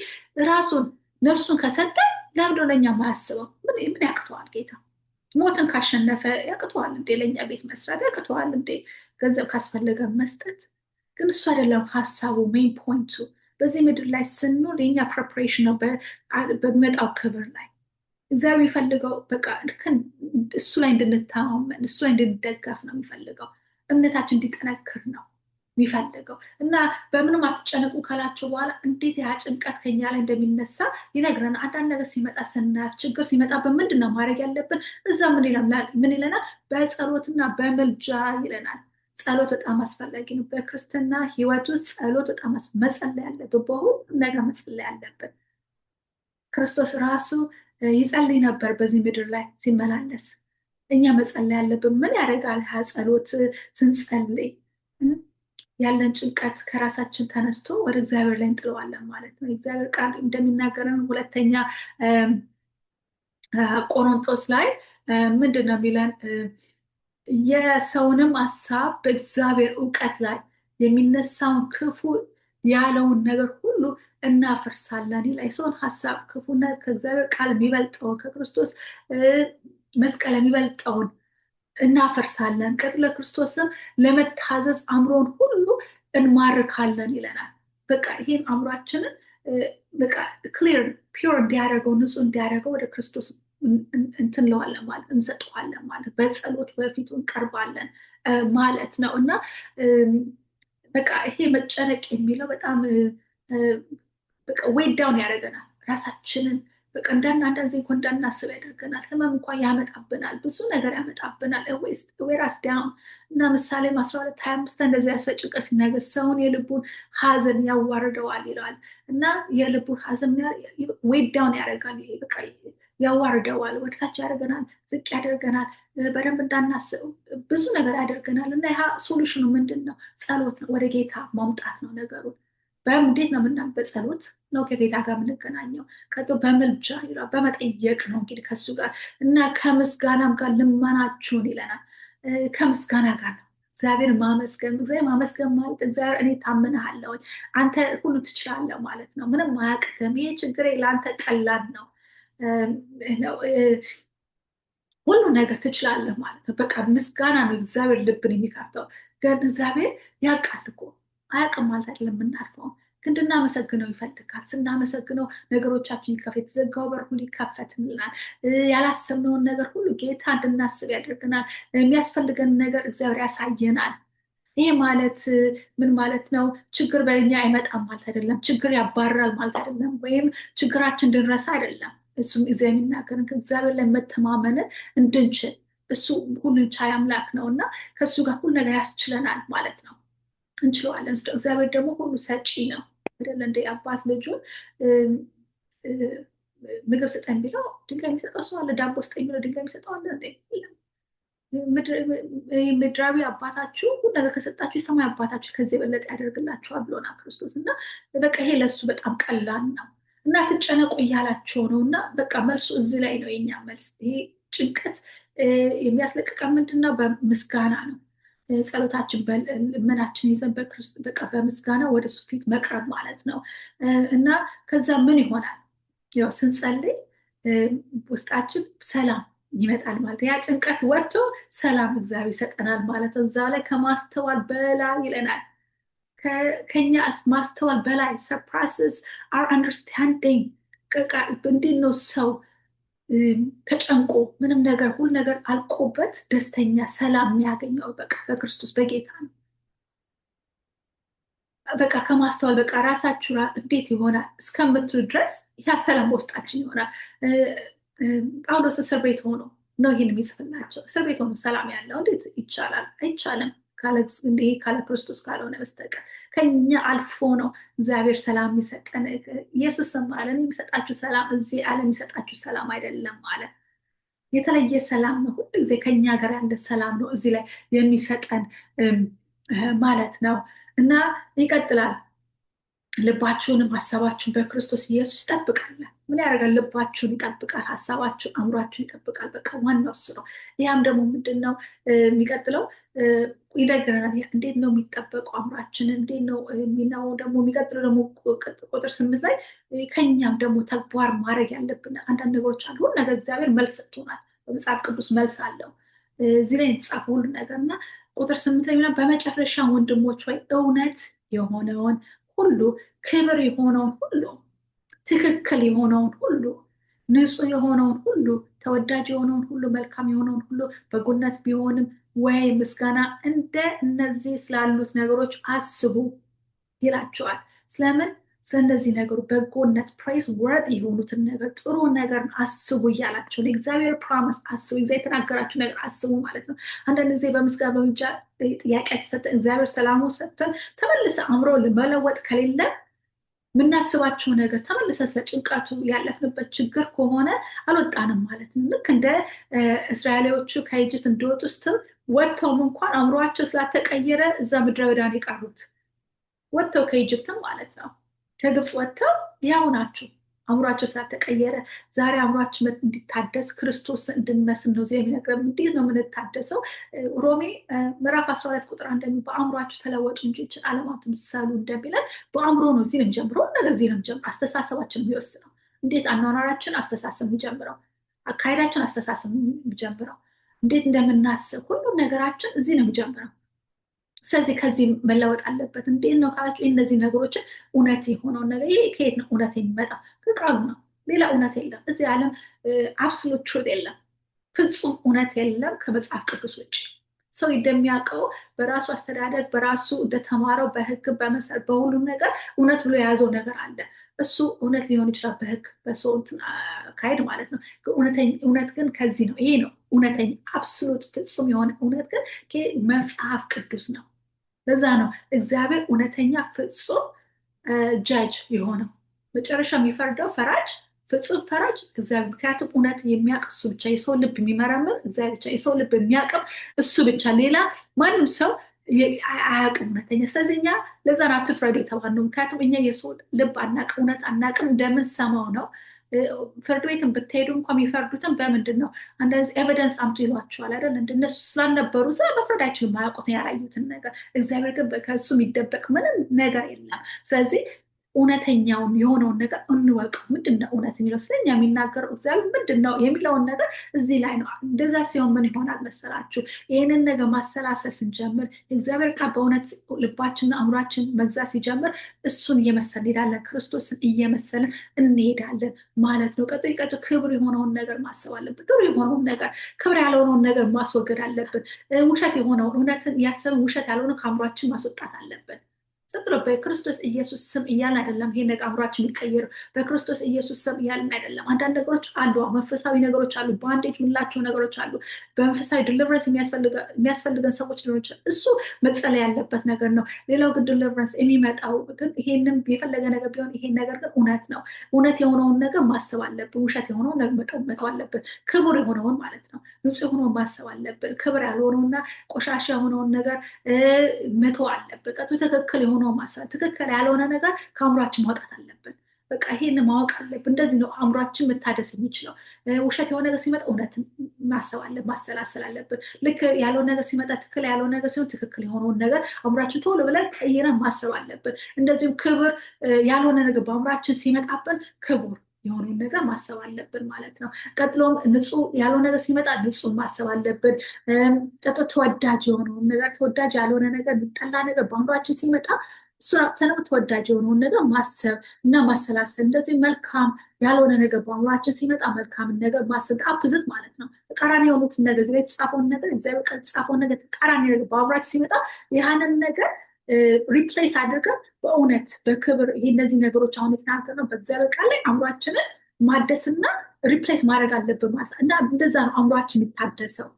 ራሱን ነፍሱን ከሰጠ ለምንድነው ለእኛ ማያስበው? ምን ያቅተዋል ጌታ? ሞትን ካሸነፈ ያቅተዋል እንዴ? ለእኛ ቤት መስራት ያቅተዋል እንዴ? ገንዘብ ካስፈለገ መስጠት? ግን እሱ አይደለም ሀሳቡ። ሜን ፖይንቱ በዚህ ምድር ላይ ስንኖር የኛ ፕሬፓሬሽን ነው በሚመጣው ክብር ላይ እግዚአብሔር የሚፈልገው በቃ እሱ ላይ እንድንታመን እሱ ላይ እንድንደገፍ ነው የሚፈልገው። እምነታችን እንዲጠነክር ነው የሚፈልገው። እና በምንም አትጨነቁ ካላቸው በኋላ እንዴት ያ ጭንቀት ከኛ ላይ እንደሚነሳ ይነግረን። አንዳንድ ነገር ሲመጣ ስናያት ችግር ሲመጣ በምንድን ነው ማድረግ ያለብን? እዛ ምን ይለናል? በጸሎትና በምልጃ ይለናል። ጸሎት በጣም አስፈላጊ ነው። በክርስትና ህይወት ውስጥ ጸሎት በጣም መጸለይ ያለብን፣ በሁሉም ነገር መጸለይ ያለብን። ክርስቶስ ራሱ ይጸልይ ነበር በዚህ ምድር ላይ ሲመላለስ። እኛ መጸለይ ያለብን ምን ያደርጋል? ጸሎት ስንጸልይ ያለን ጭንቀት ከራሳችን ተነስቶ ወደ እግዚአብሔር ላይ እንጥለዋለን ማለት ነው። እግዚአብሔር ቃል እንደሚናገረን ሁለተኛ ቆሮንቶስ ላይ ምንድን ነው የሚለን? የሰውንም ሀሳብ በእግዚአብሔር እውቀት ላይ የሚነሳውን ክፉ ያለውን ነገር ሁሉ እናፈርሳለን ይላል። የሰውን ሀሳብ ክፉነት ከእግዚአብሔር ቃል የሚበልጠውን ከክርስቶስ መስቀል የሚበልጠውን እናፈርሳለን። ቀጥሎ ክርስቶስን ለመታዘዝ አእምሮን ሁሉ እንማርካለን ይለናል። በቃ ይህን አእምሯችንን በቃ ክሊር ፒውር እንዲያደርገው ንጹህ እንዲያደርገው ወደ ክርስቶስ እንትንለዋለን ማለት እንሰጠዋለን ማለት በጸሎት በፊቱ እንቀርባለን ማለት ነው። እና በቃ ይሄ መጨነቅ የሚለው በጣም በቃ ዌይት ዳውን ያደርገናል። ራሳችንን በቃ አንዳንድ ጊዜ እንኳን እንዳናስብ ያደርገናል። ህመም እንኳን ያመጣብናል፣ ብዙ ነገር ያመጣብናል። ዌራስ ዳውን እና ምሳሌ 12:25 እንደዚህ ያለ ጭንቀት ሲናገር ሰውን የልቡን ሀዘን ያዋርደዋል ይለዋል። እና የልቡን ሀዘን ዌይት ዳውን ያደርጋል። ይሄ በቃ ያዋርደዋል፣ ወደታች ያደርገናል፣ ዝቅ ያደርገናል፣ በደንብ እንዳናስብ ብዙ ነገር ያደርገናል። እና ይህ ሶሉሽኑ ምንድን ነው? ጸሎት ነው። ወደ ጌታ ማምጣት ነው ነገሩን። እንዴት ነው ምናምን? በጸሎት ነው ከጌታ ጋር የምንገናኘው። ቀጥሎ በምልጃ ይላል፣ በመጠየቅ ነው እንግዲህ ከሱ ጋር እና ከምስጋናም ጋር ልመናችሁን ይለናል። ከምስጋና ጋር ነው እግዚአብሔር ማመስገን። እግዚአብሔር ማመስገን ማለት እግዚአብሔር እኔ ታምንሃለሁ፣ አንተ ሁሉ ትችላለህ ማለት ነው። ምንም አያቅትም፣ ይሄ ችግሬ ለአንተ ቀላል ነው፣ ሁሉ ነገር ትችላለህ ማለት ነው። በቃ ምስጋና ነው እግዚአብሔር ልብን የሚከፍተው። ግን እግዚአብሔር ያውቃል እኮ አያውቅም ማለት አይደለም። የምናልፈው ግን እንድናመሰግነው ይፈልጋል። ስናመሰግነው ነገሮቻችን ይከፈት፣ የተዘጋው በር ሁሉ ይከፈትልናል። ያላሰብነውን ነገር ሁሉ ጌታ እንድናስብ ያደርገናል። የሚያስፈልገን ነገር እግዚአብሔር ያሳየናል። ይሄ ማለት ምን ማለት ነው? ችግር በኛ አይመጣም ማለት አይደለም። ችግር ያባራል ማለት አይደለም። ወይም ችግራችን እንድንረሳ አይደለም። እሱም እግዚአብሔር የሚናገርን ከእግዚአብሔር ላይ መተማመንን እንድንችል፣ እሱ ሁሉን ቻይ አምላክ ነው እና ከእሱ ጋር ሁሉ ነገር ያስችለናል ማለት ነው። እንችለዋለን። እግዚአብሔር ደግሞ ሁሉ ሰጪ ነው አይደለ? እንደ አባት ልጁን ምግብ ስጠኝ ቢለው ድንጋይ የሚሰጠው ሰው አለ? ዳቦ ስጠኝ ቢለው ድንጋይ የሚሰጠው አለ? ምድራዊ አባታችሁ ሁሉ ነገር ከሰጣችሁ የሰማይ አባታችሁ ከዚህ የበለጠ ያደርግላችኋል ብሎናል ክርስቶስ። እና በቃ ይሄ ለእሱ በጣም ቀላል ነው። እና ትጨነቁ እያላቸው ነው። እና በቃ መልሱ እዚህ ላይ ነው የኛ መልስ። ይሄ ጭንቀት የሚያስለቅቀን ምንድነው? በምስጋና ነው። ጸሎታችን ልመናችን ይዘን በቃ በምስጋና ወደ እሱ ፊት መቅረብ ማለት ነው። እና ከዛ ምን ይሆናል? ያው ስንጸልይ ውስጣችን ሰላም ይመጣል ማለት ያ ጭንቀት ወጥቶ ሰላም እግዚአብሔር ይሰጠናል ማለት እዛ ላይ ከማስተዋል በላይ ይለናል። ከኛ ማስተዋል በላይ surpasses our understanding። እንዴት ነው ሰው ተጨንቆ ምንም ነገር ሁሉ ነገር አልቆበት ደስተኛ ሰላም የሚያገኘው? በቃ በክርስቶስ በጌታ ነው። በቃ ከማስተዋል በቃ ራሳችሁ እንዴት ይሆናል እስከምትሉ ድረስ ያ ሰላም በውስጣችን ይሆናል። ጳውሎስ እስር ቤት ሆኖ ነው ይህን የሚጽፍላቸው። እስር ቤት ሆኖ ሰላም ያለው እንዴት ይቻላል? አይቻልም ካለ ክርስቶስ ካልሆነ በስተቀር። ከኛ አልፎ ነው እግዚአብሔር ሰላም የሚሰጠን። ኢየሱስም አለ የሚሰጣችሁ ሰላም እዚህ ዓለም የሚሰጣችሁ ሰላም አይደለም አለ። የተለየ ሰላም ነው፣ ሁሉ ጊዜ ከኛ ጋር ያለ ሰላም ነው እዚህ ላይ የሚሰጠን ማለት ነው። እና ይቀጥላል። ልባችሁንም ሀሳባችሁን በክርስቶስ ኢየሱስ ይጠብቃል። ምን ያደርጋል? ልባችሁን ይጠብቃል፣ ሀሳባችሁን አእምሯችሁን ይጠብቃል። በቃ ዋናው እሱ ነው። ያም ደግሞ ምንድነው የሚቀጥለው? ይነግረናል። እንዴት ነው የሚጠበቀው አእምሯችን? እንዴት ነው የሚናው? ደግሞ የሚቀጥለው ደግሞ ቁጥር 8 ላይ ከኛም ደግሞ ተግባር ማድረግ ያለብን አንዳንድ ነገሮች አሉ። ሁሉ ነገር እግዚአብሔር መልስ ሰጥቶናል። በመጽሐፍ ቅዱስ መልስ አለው እዚህ ላይ የተጻፈ ሁሉ ነገር እና ቁጥር 8 ላይ በመጨረሻ ወንድሞች ወይ እውነት የሆነውን ሁሉ፣ ክብር የሆነውን ሁሉ፣ ትክክል የሆነውን ሁሉ፣ ንጹህ የሆነውን ሁሉ፣ ተወዳጅ የሆነውን ሁሉ፣ መልካም የሆነውን ሁሉ፣ በጎነት ቢሆንም ወይ ምስጋና እንደ እነዚህ ስላሉት ነገሮች አስቡ ይላቸዋል። ስለምን? ስለእነዚህ ነገሩ በጎነት ፕሬስ ወርድ የሆኑትን ነገር ጥሩ ነገር አስቡ እያላቸው እግዚአብሔር ፕሮሚስ አስቡ፣ ጊዜ የተናገራችሁ ነገር አስቡ ማለት ነው። አንዳንድ ጊዜ በምስጋና በምልጃ ጥያቄያችን ሰጠን እግዚአብሔር ሰላሙ ሰጥተን ተመልሰ አእምሮ መለወጥ ከሌለ የምናስባቸው ነገር ተመልሰ ስለ ጭንቀቱ ያለፍንበት ችግር ከሆነ አልወጣንም ማለት ነው። ልክ እንደ እስራኤላዎቹ ከኢጅፕት እንደወጡ ስትል ወጥተውም እንኳን አእምሯቸው ስላተቀየረ እዛ ምድረ በዳን የቀሩት ወጥተው ከኢጅፕትም ማለት ነው ከግብፅ ወጥተው ያው ናቸው። አእምሯቸው ስላተቀየረ ዛሬ አእምሯችን እንዲታደስ ክርስቶስ እንድንመስል ነው የሚነግረን። እንዴት ነው የምንታደሰው? ሮሜ ምዕራፍ 12 ቁጥር 1 በአእምሯችሁ ተለወጡ እንጂ ይህችን ዓለም አትምሰሉ እንደሚለን በአእምሮ ነው። እዚህ ነው የሚጀምረው ነገር፣ እዚህ ነው የሚጀምረው። አስተሳሰባችን የሚወስነው እንዴት አኗኗራችን አስተሳሰብ የሚጀምረው፣ አካሄዳችን አስተሳሰብ የሚጀምረው፣ እንዴት እንደምናስብ ሁሉም ነገራችን እዚህ ነው የሚጀምረው። ስለዚህ ከዚህ መለወጥ አለበት። እንዴት ነው ካላችሁ እነዚህ ነገሮችን እውነት የሆነውን ነገር ይሄ ከየት ነው እውነት የሚመጣ? ከቃሉ ነው። ሌላ እውነት የለም እዚህ ዓለም። አብሶሉት ትሩዝ የለም፣ ፍጹም እውነት የለም ከመጽሐፍ ቅዱስ ውጭ። ሰው እንደሚያውቀው በራሱ አስተዳደግ በራሱ እንደተማረው በሕግ በመሰረት በሁሉም ነገር እውነት ብሎ የያዘው ነገር አለ። እሱ እውነት ሊሆን ይችላል በሕግ በሰው አካሄድ ማለት ነው። እውነት ግን ከዚህ ነው። ይሄ ነው እውነተኛ አብሶሉት ፍጹም የሆነ እውነት ግን መጽሐፍ ቅዱስ ነው። ለዛ ነው እግዚአብሔር እውነተኛ ፍጹም ጃጅ የሆነው መጨረሻ የሚፈርደው ፈራጅ፣ ፍጹም ፈራጅ እግዚአብሔር። ምክንያቱም እውነት የሚያውቅ እሱ ብቻ፣ የሰው ልብ የሚመረምር እግዚአብሔር ብቻ፣ የሰው ልብ የሚያውቅም እሱ ብቻ፣ ሌላ ማንም ሰው አያውቅም እውነተኛ። ስለዚህ እኛ ለዛ ነው አትፍረዱ የተባልነው። ምክንያቱም እኛ የሰው ልብ አናውቅም፣ እውነት አናውቅም፣ እንደምንሰማው ነው። ፍርድ ቤትን ብትሄዱ እንኳ የሚፈርዱትን በምንድን ነው? አንዳንድ ኤቪደንስ አምጡ ይሏቸዋል አይደል? እነሱ ስላልነበሩ ስለ መፍረድ አይችሉም፣ አያውቁትን ያላዩትን ነገር። እግዚአብሔር ግን ከእሱ የሚደበቅ ምንም ነገር የለም። ስለዚህ እውነተኛውን የሆነውን ነገር እንወቀው። ምንድነው እውነት የሚለው? ስለኛ የሚናገረው እግዚአብሔር ምንድነው የሚለውን ነገር እዚህ ላይ ነው። እንደዛ ሲሆን ምን ይሆናል መሰላችሁ? ይህንን ነገር ማሰላሰል ስንጀምር የእግዚአብሔር ቃል በእውነት ልባችንና አእምሯችን መግዛት ሲጀምር እሱን እየመሰልን እንሄዳለን፣ ክርስቶስን እየመሰልን እንሄዳለን ማለት ነው። ቀጥሎ ክብር የሆነውን ነገር ማሰብ አለብን። ጥሩ የሆነውን ነገር፣ ክብር ያልሆነውን ነገር ማስወገድ አለብን። ውሸት የሆነውን እውነትን ያሰብን ውሸት ያልሆነ ከአእምሯችን ማስወጣት አለብን። ሰጥሮ በክርስቶስ ኢየሱስ ስም እያልን አይደለም ይሄ ነገር አእምሯችን የሚቀየረው። በክርስቶስ ኢየሱስ ስም እያልን አይደለም። አንዳንድ ነገሮች አሉ፣ መንፈሳዊ ነገሮች አሉ፣ ባንዴጅ የምንላቸው ነገሮች አሉ። በመንፈሳዊ ዲሊቨረንስ የሚያስፈልገን ሰዎች ሊሆን ይችላል። እሱ መጸለይ ያለበት ነገር ነው። ሌላው ግን ዲሊቨረንስ የሚመጣው ግን ይሄንም የፈለገ ነገር ቢሆን ይሄን ነገር ግን እውነት ነው። እውነት የሆነውን ነገር ማሰብ አለብን። ውሸት የሆነውን ነገር መተው አለብን። ክቡር የሆነውን ማለት ነው። ንጹህ የሆነውን ማሰብ አለብን። ክብር ያልሆነውና ቆሻሻ የሆነውን ነገር መተው አለብን። ትክክል የሆነ ማሰብ፣ ትክክል ያልሆነ ነገር ከአእምሯችን ማውጣት አለብን። በቃ ይሄን ማወቅ አለብን። እንደዚህ ነው አእምሯችን መታደስ የሚችለው። ውሸት የሆነ ነገር ሲመጣ እውነትን ማሰብ አለብን፣ ማሰላሰል አለብን። ልክ ያልሆነ ነገር ሲመጣ ትክክል ያልሆነ ነገር ሲሆን ትክክል የሆነውን ነገር አእምሯችን ቶሎ ብለን ቀይረን ማሰብ አለብን። እንደዚሁም ክብር ያልሆነ ነገር በአእምሯችን ሲመጣብን ክቡር የሆነውን ነገር ማሰብ አለብን ማለት ነው። ቀጥሎም ንጹህ ያልሆነ ነገር ሲመጣ ንጹህ ማሰብ አለብን። ተወዳጅ የሆነውን ነገር ተወዳጅ ያልሆነ ነገር የሚጠላ ነገር በአእምሯችን ሲመጣ እሱ ተወዳጅ የሆነውን ነገር ማሰብ እና ማሰላሰል። እንደዚህ መልካም ያልሆነ ነገር በአእምሯችን ሲመጣ መልካምን ነገር ማሰብ አፕዝት ማለት ነው። ተቃራኒ የሆኑትን ነገር እዚህ ላይ የተጻፈውን ነገር እግዚአብሔር ቃል የተጻፈውን ነገር ተቃራኒ ነገር በአእምሯችን ሲመጣ ያንን ነገር ሪፕሌስ አድርገን በእውነት በክብር ይሄ እነዚህ ነገሮች አሁን የተናገርነው በእግዚአብሔር ቃል ላይ አእምሯችንን ማደስና ሪፕሌስ ማድረግ አለብን ማለት እና እንደዛ ነው አእምሯችን የሚታደሰው።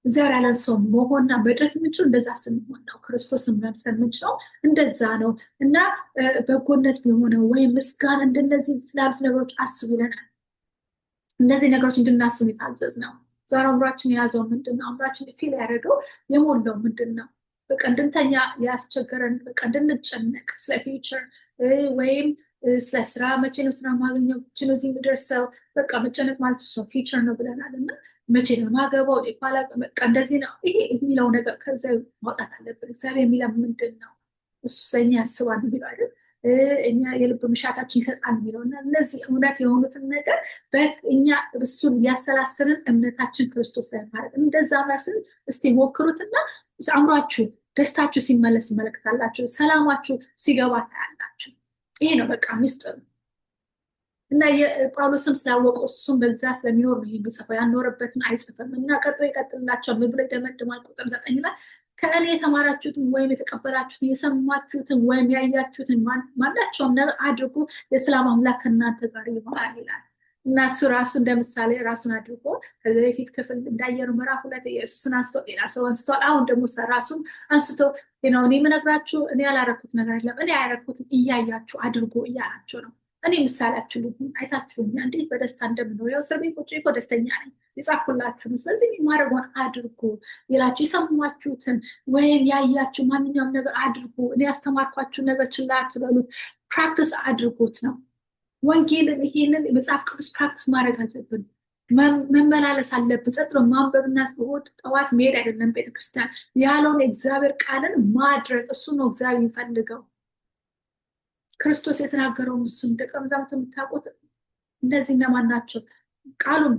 እግዚአብሔር ያለን ሰው መሆንና መድረስ የምንችለው እንደዛ ስንሆን ነው። ክርስቶስን መምሰል የምንችለው እንደዛ ነው እና በጎነት ቢሆነው ወይም ምስጋና እንደነዚህ ስላሉት ነገሮች አስቡ ይለናል። እነዚህ ነገሮች እንድናስቡ የታዘዝ ነው። ዛሬ አእምሯችን የያዘው ምንድን ነው? አእምሯችን ፊል ያደረገው የሞላው ምንድን ነው? በቃ እንድንተኛ ያስቸገረን፣ በቃ እንድንጨነቅ ስለ ፊውቸር ወይም ስለ ስራ መቼ ነው ስራ ማገኘው፣ መቼ ነው እዚህ የምደርሰው፣ በቃ መጨነቅ ማለት እሱ ፊውቸር ነው ብለናል እና መቼ ነው ማገባው፣ በቃ እንደዚህ ነው ይሄ የሚለው ነገር ከዛ ማውጣት አለብን። እግዚአብሔር የሚለው ምንድን ነው? እሱ ስለኛ ያስባል የሚለው አይደል? እኛ የልብ ምሻታችን ይሰጣል የሚለው እና እነዚህ እውነት የሆኑትን ነገር በእኛ እሱን ያሰላስልን እምነታችን ክርስቶስ ላይ ማለት እንደዛ ራስን እስቲ ሞክሩትና አእምሯችሁ ደስታችሁ ሲመለስ ትመለከታላችሁ፣ ሰላማችሁ ሲገባ ታያላችሁ። ይሄ ነው በቃ ሚስጥሩ። እና የጳውሎስም ስላወቀው እሱም በዛ ስለሚኖር ነው የሚጽፈው፣ ያልኖረበትን አይጽፍም። እና ቀጥሎ ይቀጥልላቸው ምን ብሎ ይደመድማል? ቁጥር 9 ላይ ከእኔ የተማራችሁትን ወይም የተቀበላችሁትን የሰማችሁትን ወይም ያያችሁትን ማናቸውም ነገር አድርጉ፣ የሰላም አምላክ ከእናንተ ጋር ይሆናል ይላል። እና እሱ ራሱ እንደ ምሳሌ ራሱን አድርጎ ከዚህ በፊት ክፍል እንዳየነው ምዕራፍ 2 ኢየሱስን አንስቶ ሌላ ሰው አንስቷል። አሁን ደግሞ ራሱን አንስቶ እኔ የምነግራችሁ እኔ ያላረኩት ነገር የለም፣ እኔ ያረኩትን እያያችሁ አድርጎ እያላቸው ነው። እኔ ምሳሌያችሁ ልሁን፣ አይታችሁኛ እንዴት በደስታ እንደምኖር። ያው እስር ቤት ቁጭ ብዬ ደስተኛ ነኝ፣ የጻፍኩላችሁ ነው። ስለዚህ ማድረጓን አድርጉ ይላችሁ። የሰማችሁትን ወይም ያያችሁ ማንኛውም ነገር አድርጉ። እኔ ያስተማርኳችሁ ነገር ችላ አትበሉት፣ ፕራክቲስ አድርጉት ነው። ወንጌልን ይሄንን መጽሐፍ ቅዱስ ፕራክቲስ ማድረግ አለብን፣ መመላለስ አለብን። ጸጥሎ ማንበብና እሑድ ጠዋት መሄድ አይደለም ቤተክርስቲያን፣ ያለውን የእግዚአብሔር ቃልን ማድረግ እሱ ነው እግዚአብሔር የሚፈልገው። ክርስቶስ የተናገረውም እሱም ደቀ መዛሙርት የምታውቁት እነዚህ እነማን ናቸው? ቃሉን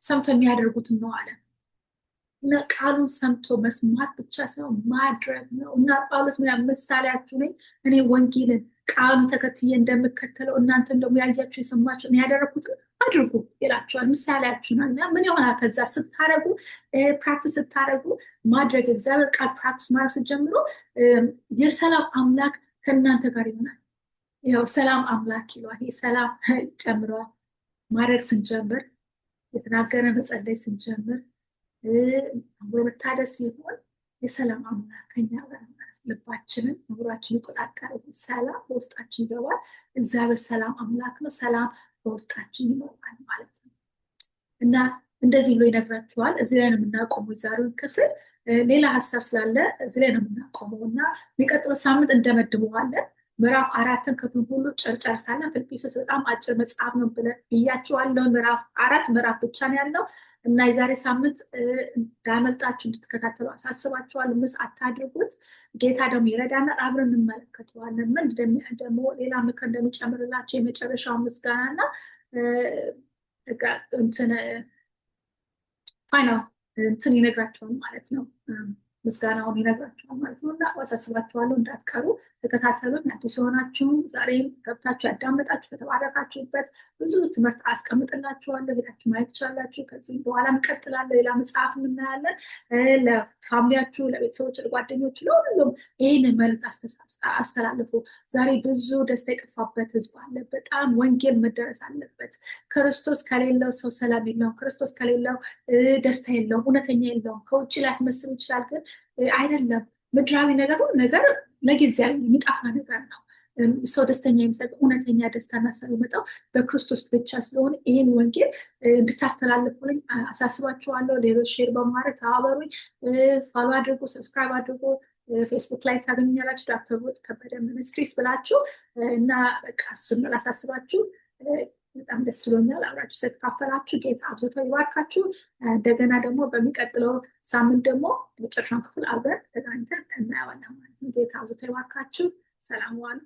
ሰምቶ የሚያደርጉትን ነው አለ። እና ቃሉን ሰምቶ መስማት ብቻ ሳይሆን ማድረግ ነው። እና ጳውሎስ ምሳሌያችሁ ነኝ፣ እኔ ወንጌልን ቃሉን ተከትዬ እንደምከተለው እናንተን ደግሞ ያያችሁ የሰማችሁ ያደረኩትን አድርጉ ይላቸዋል። ምሳሌያችሁ ነው። እና ምን ይሆናል? ከዛ ስታረጉ ፕራክቲስ ስታረጉ ማድረግ እግዚአብሔር ቃል ፕራክቲስ ማድረግ ስትጀምሩ የሰላም አምላክ ከእናንተ ጋር ይሆናል። ያው ሰላም አምላክ ይሏል። ይሄ ሰላም ጨምሯል። ማድረግ ስንጀምር የተናገረ መጸለይ ስንጀምር አብሮ መታደስ ሲሆን የሰላም አምላክ ከኛ ጋር ልባችንን እግሯችን ይቆጣጠር፣ ሰላም በውስጣችን ይገባል። እግዚአብሔር ሰላም አምላክ ነው። ሰላም በውስጣችን ይኖራል ማለት ነው። እና እንደዚህ ብሎ ይነግራችኋል። እዚህ ላይ ነው የምናቆመው የዛሬውን ክፍል። ሌላ ሀሳብ ስላለ እዚህ ላይ ነው የምናቆመው እና የሚቀጥለው ሳምንት እንደመድበዋለን። ምዕራፍ 4 ክፍል ሁሉ ጨርሳለን። ፊልጵስዩስ በጣም አጭር መጽሐፍ ነው ብያችኋለሁ። ምዕራፍ 4 ምዕራፍ ብቻ ነው ያለው እና የዛሬ ሳምንት እንዳመልጣችሁ እንድትከታተሉ አሳስባችኋለሁ። ምስ አታድርጉት። ጌታ ደግሞ ይረዳናል። አብረን እንመለከተዋለን ምን ደግሞ ሌላ ምክር እንደሚጨምርላቸው የመጨረሻው ምስጋናና እንትን ፋይናል እንትን ይነግራቸዋል ማለት ነው። ምስጋናውን ይነግራችኋል ማለት ነው። እና አሳስባችኋለሁ እንዳትቀሩ ተከታተሉን። አዲስ የሆናችሁም ዛሬም ገብታችሁ ያዳመጣችሁ ከተባረካችሁበት ብዙ ትምህርት አስቀምጥላችኋለሁ፣ ሄዳችሁ ማየት ትችላላችሁ። ከዚህ በኋላ እንቀጥላለን። ሌላ መጽሐፍ እናያለን። ለፋሚሊያችሁ፣ ለቤተሰቦች፣ ለጓደኞች፣ ለሁሉም ይህንን መልዕክት አስተላልፉ። ዛሬ ብዙ ደስታ የጠፋበት ህዝብ አለ። በጣም ወንጌል መደረስ አለበት። ክርስቶስ ከሌለው ሰው ሰላም የለውም። ክርስቶስ ከሌለው ደስታ የለውም፣ እውነተኛ የለውም። ከውጭ ሊያስመስል ይችላል ግን አይደለም። ምድራዊ ነገር ሁሉ ነገር ለጊዜያዊ የሚጠፋ ነገር ነው። ሰው ደስተኛ የሚሰጥ እውነተኛ ደስታና ሰላም የሚመጣው በክርስቶስ ብቻ ስለሆነ ይህን ወንጌል እንድታስተላልፉልኝ አሳስባችኋለሁ። ሌሎች ሼር በማድረግ ተባበሩኝ። ፋሎ አድርጎ ሰብስክራይብ አድርጎ ፌስቡክ ላይ ታገኙኛላችሁ ዶክተር ሩት ከበደ ሚኒስትሪስ ብላችሁ እና በቃ እሱን ላሳስባችሁ በጣም ደስ ብሎኛል አብራችሁ ስለተካፈላችሁ ጌታ አብዝቶ ይባርካችሁ እንደገና ደግሞ በሚቀጥለው ሳምንት ደግሞ መጨረሻውን ክፍል አብረን ተገናኝተን እናየዋለን ማለት ነው ጌታ አብዝቶ ይባርካችሁ ሰላም ዋሉ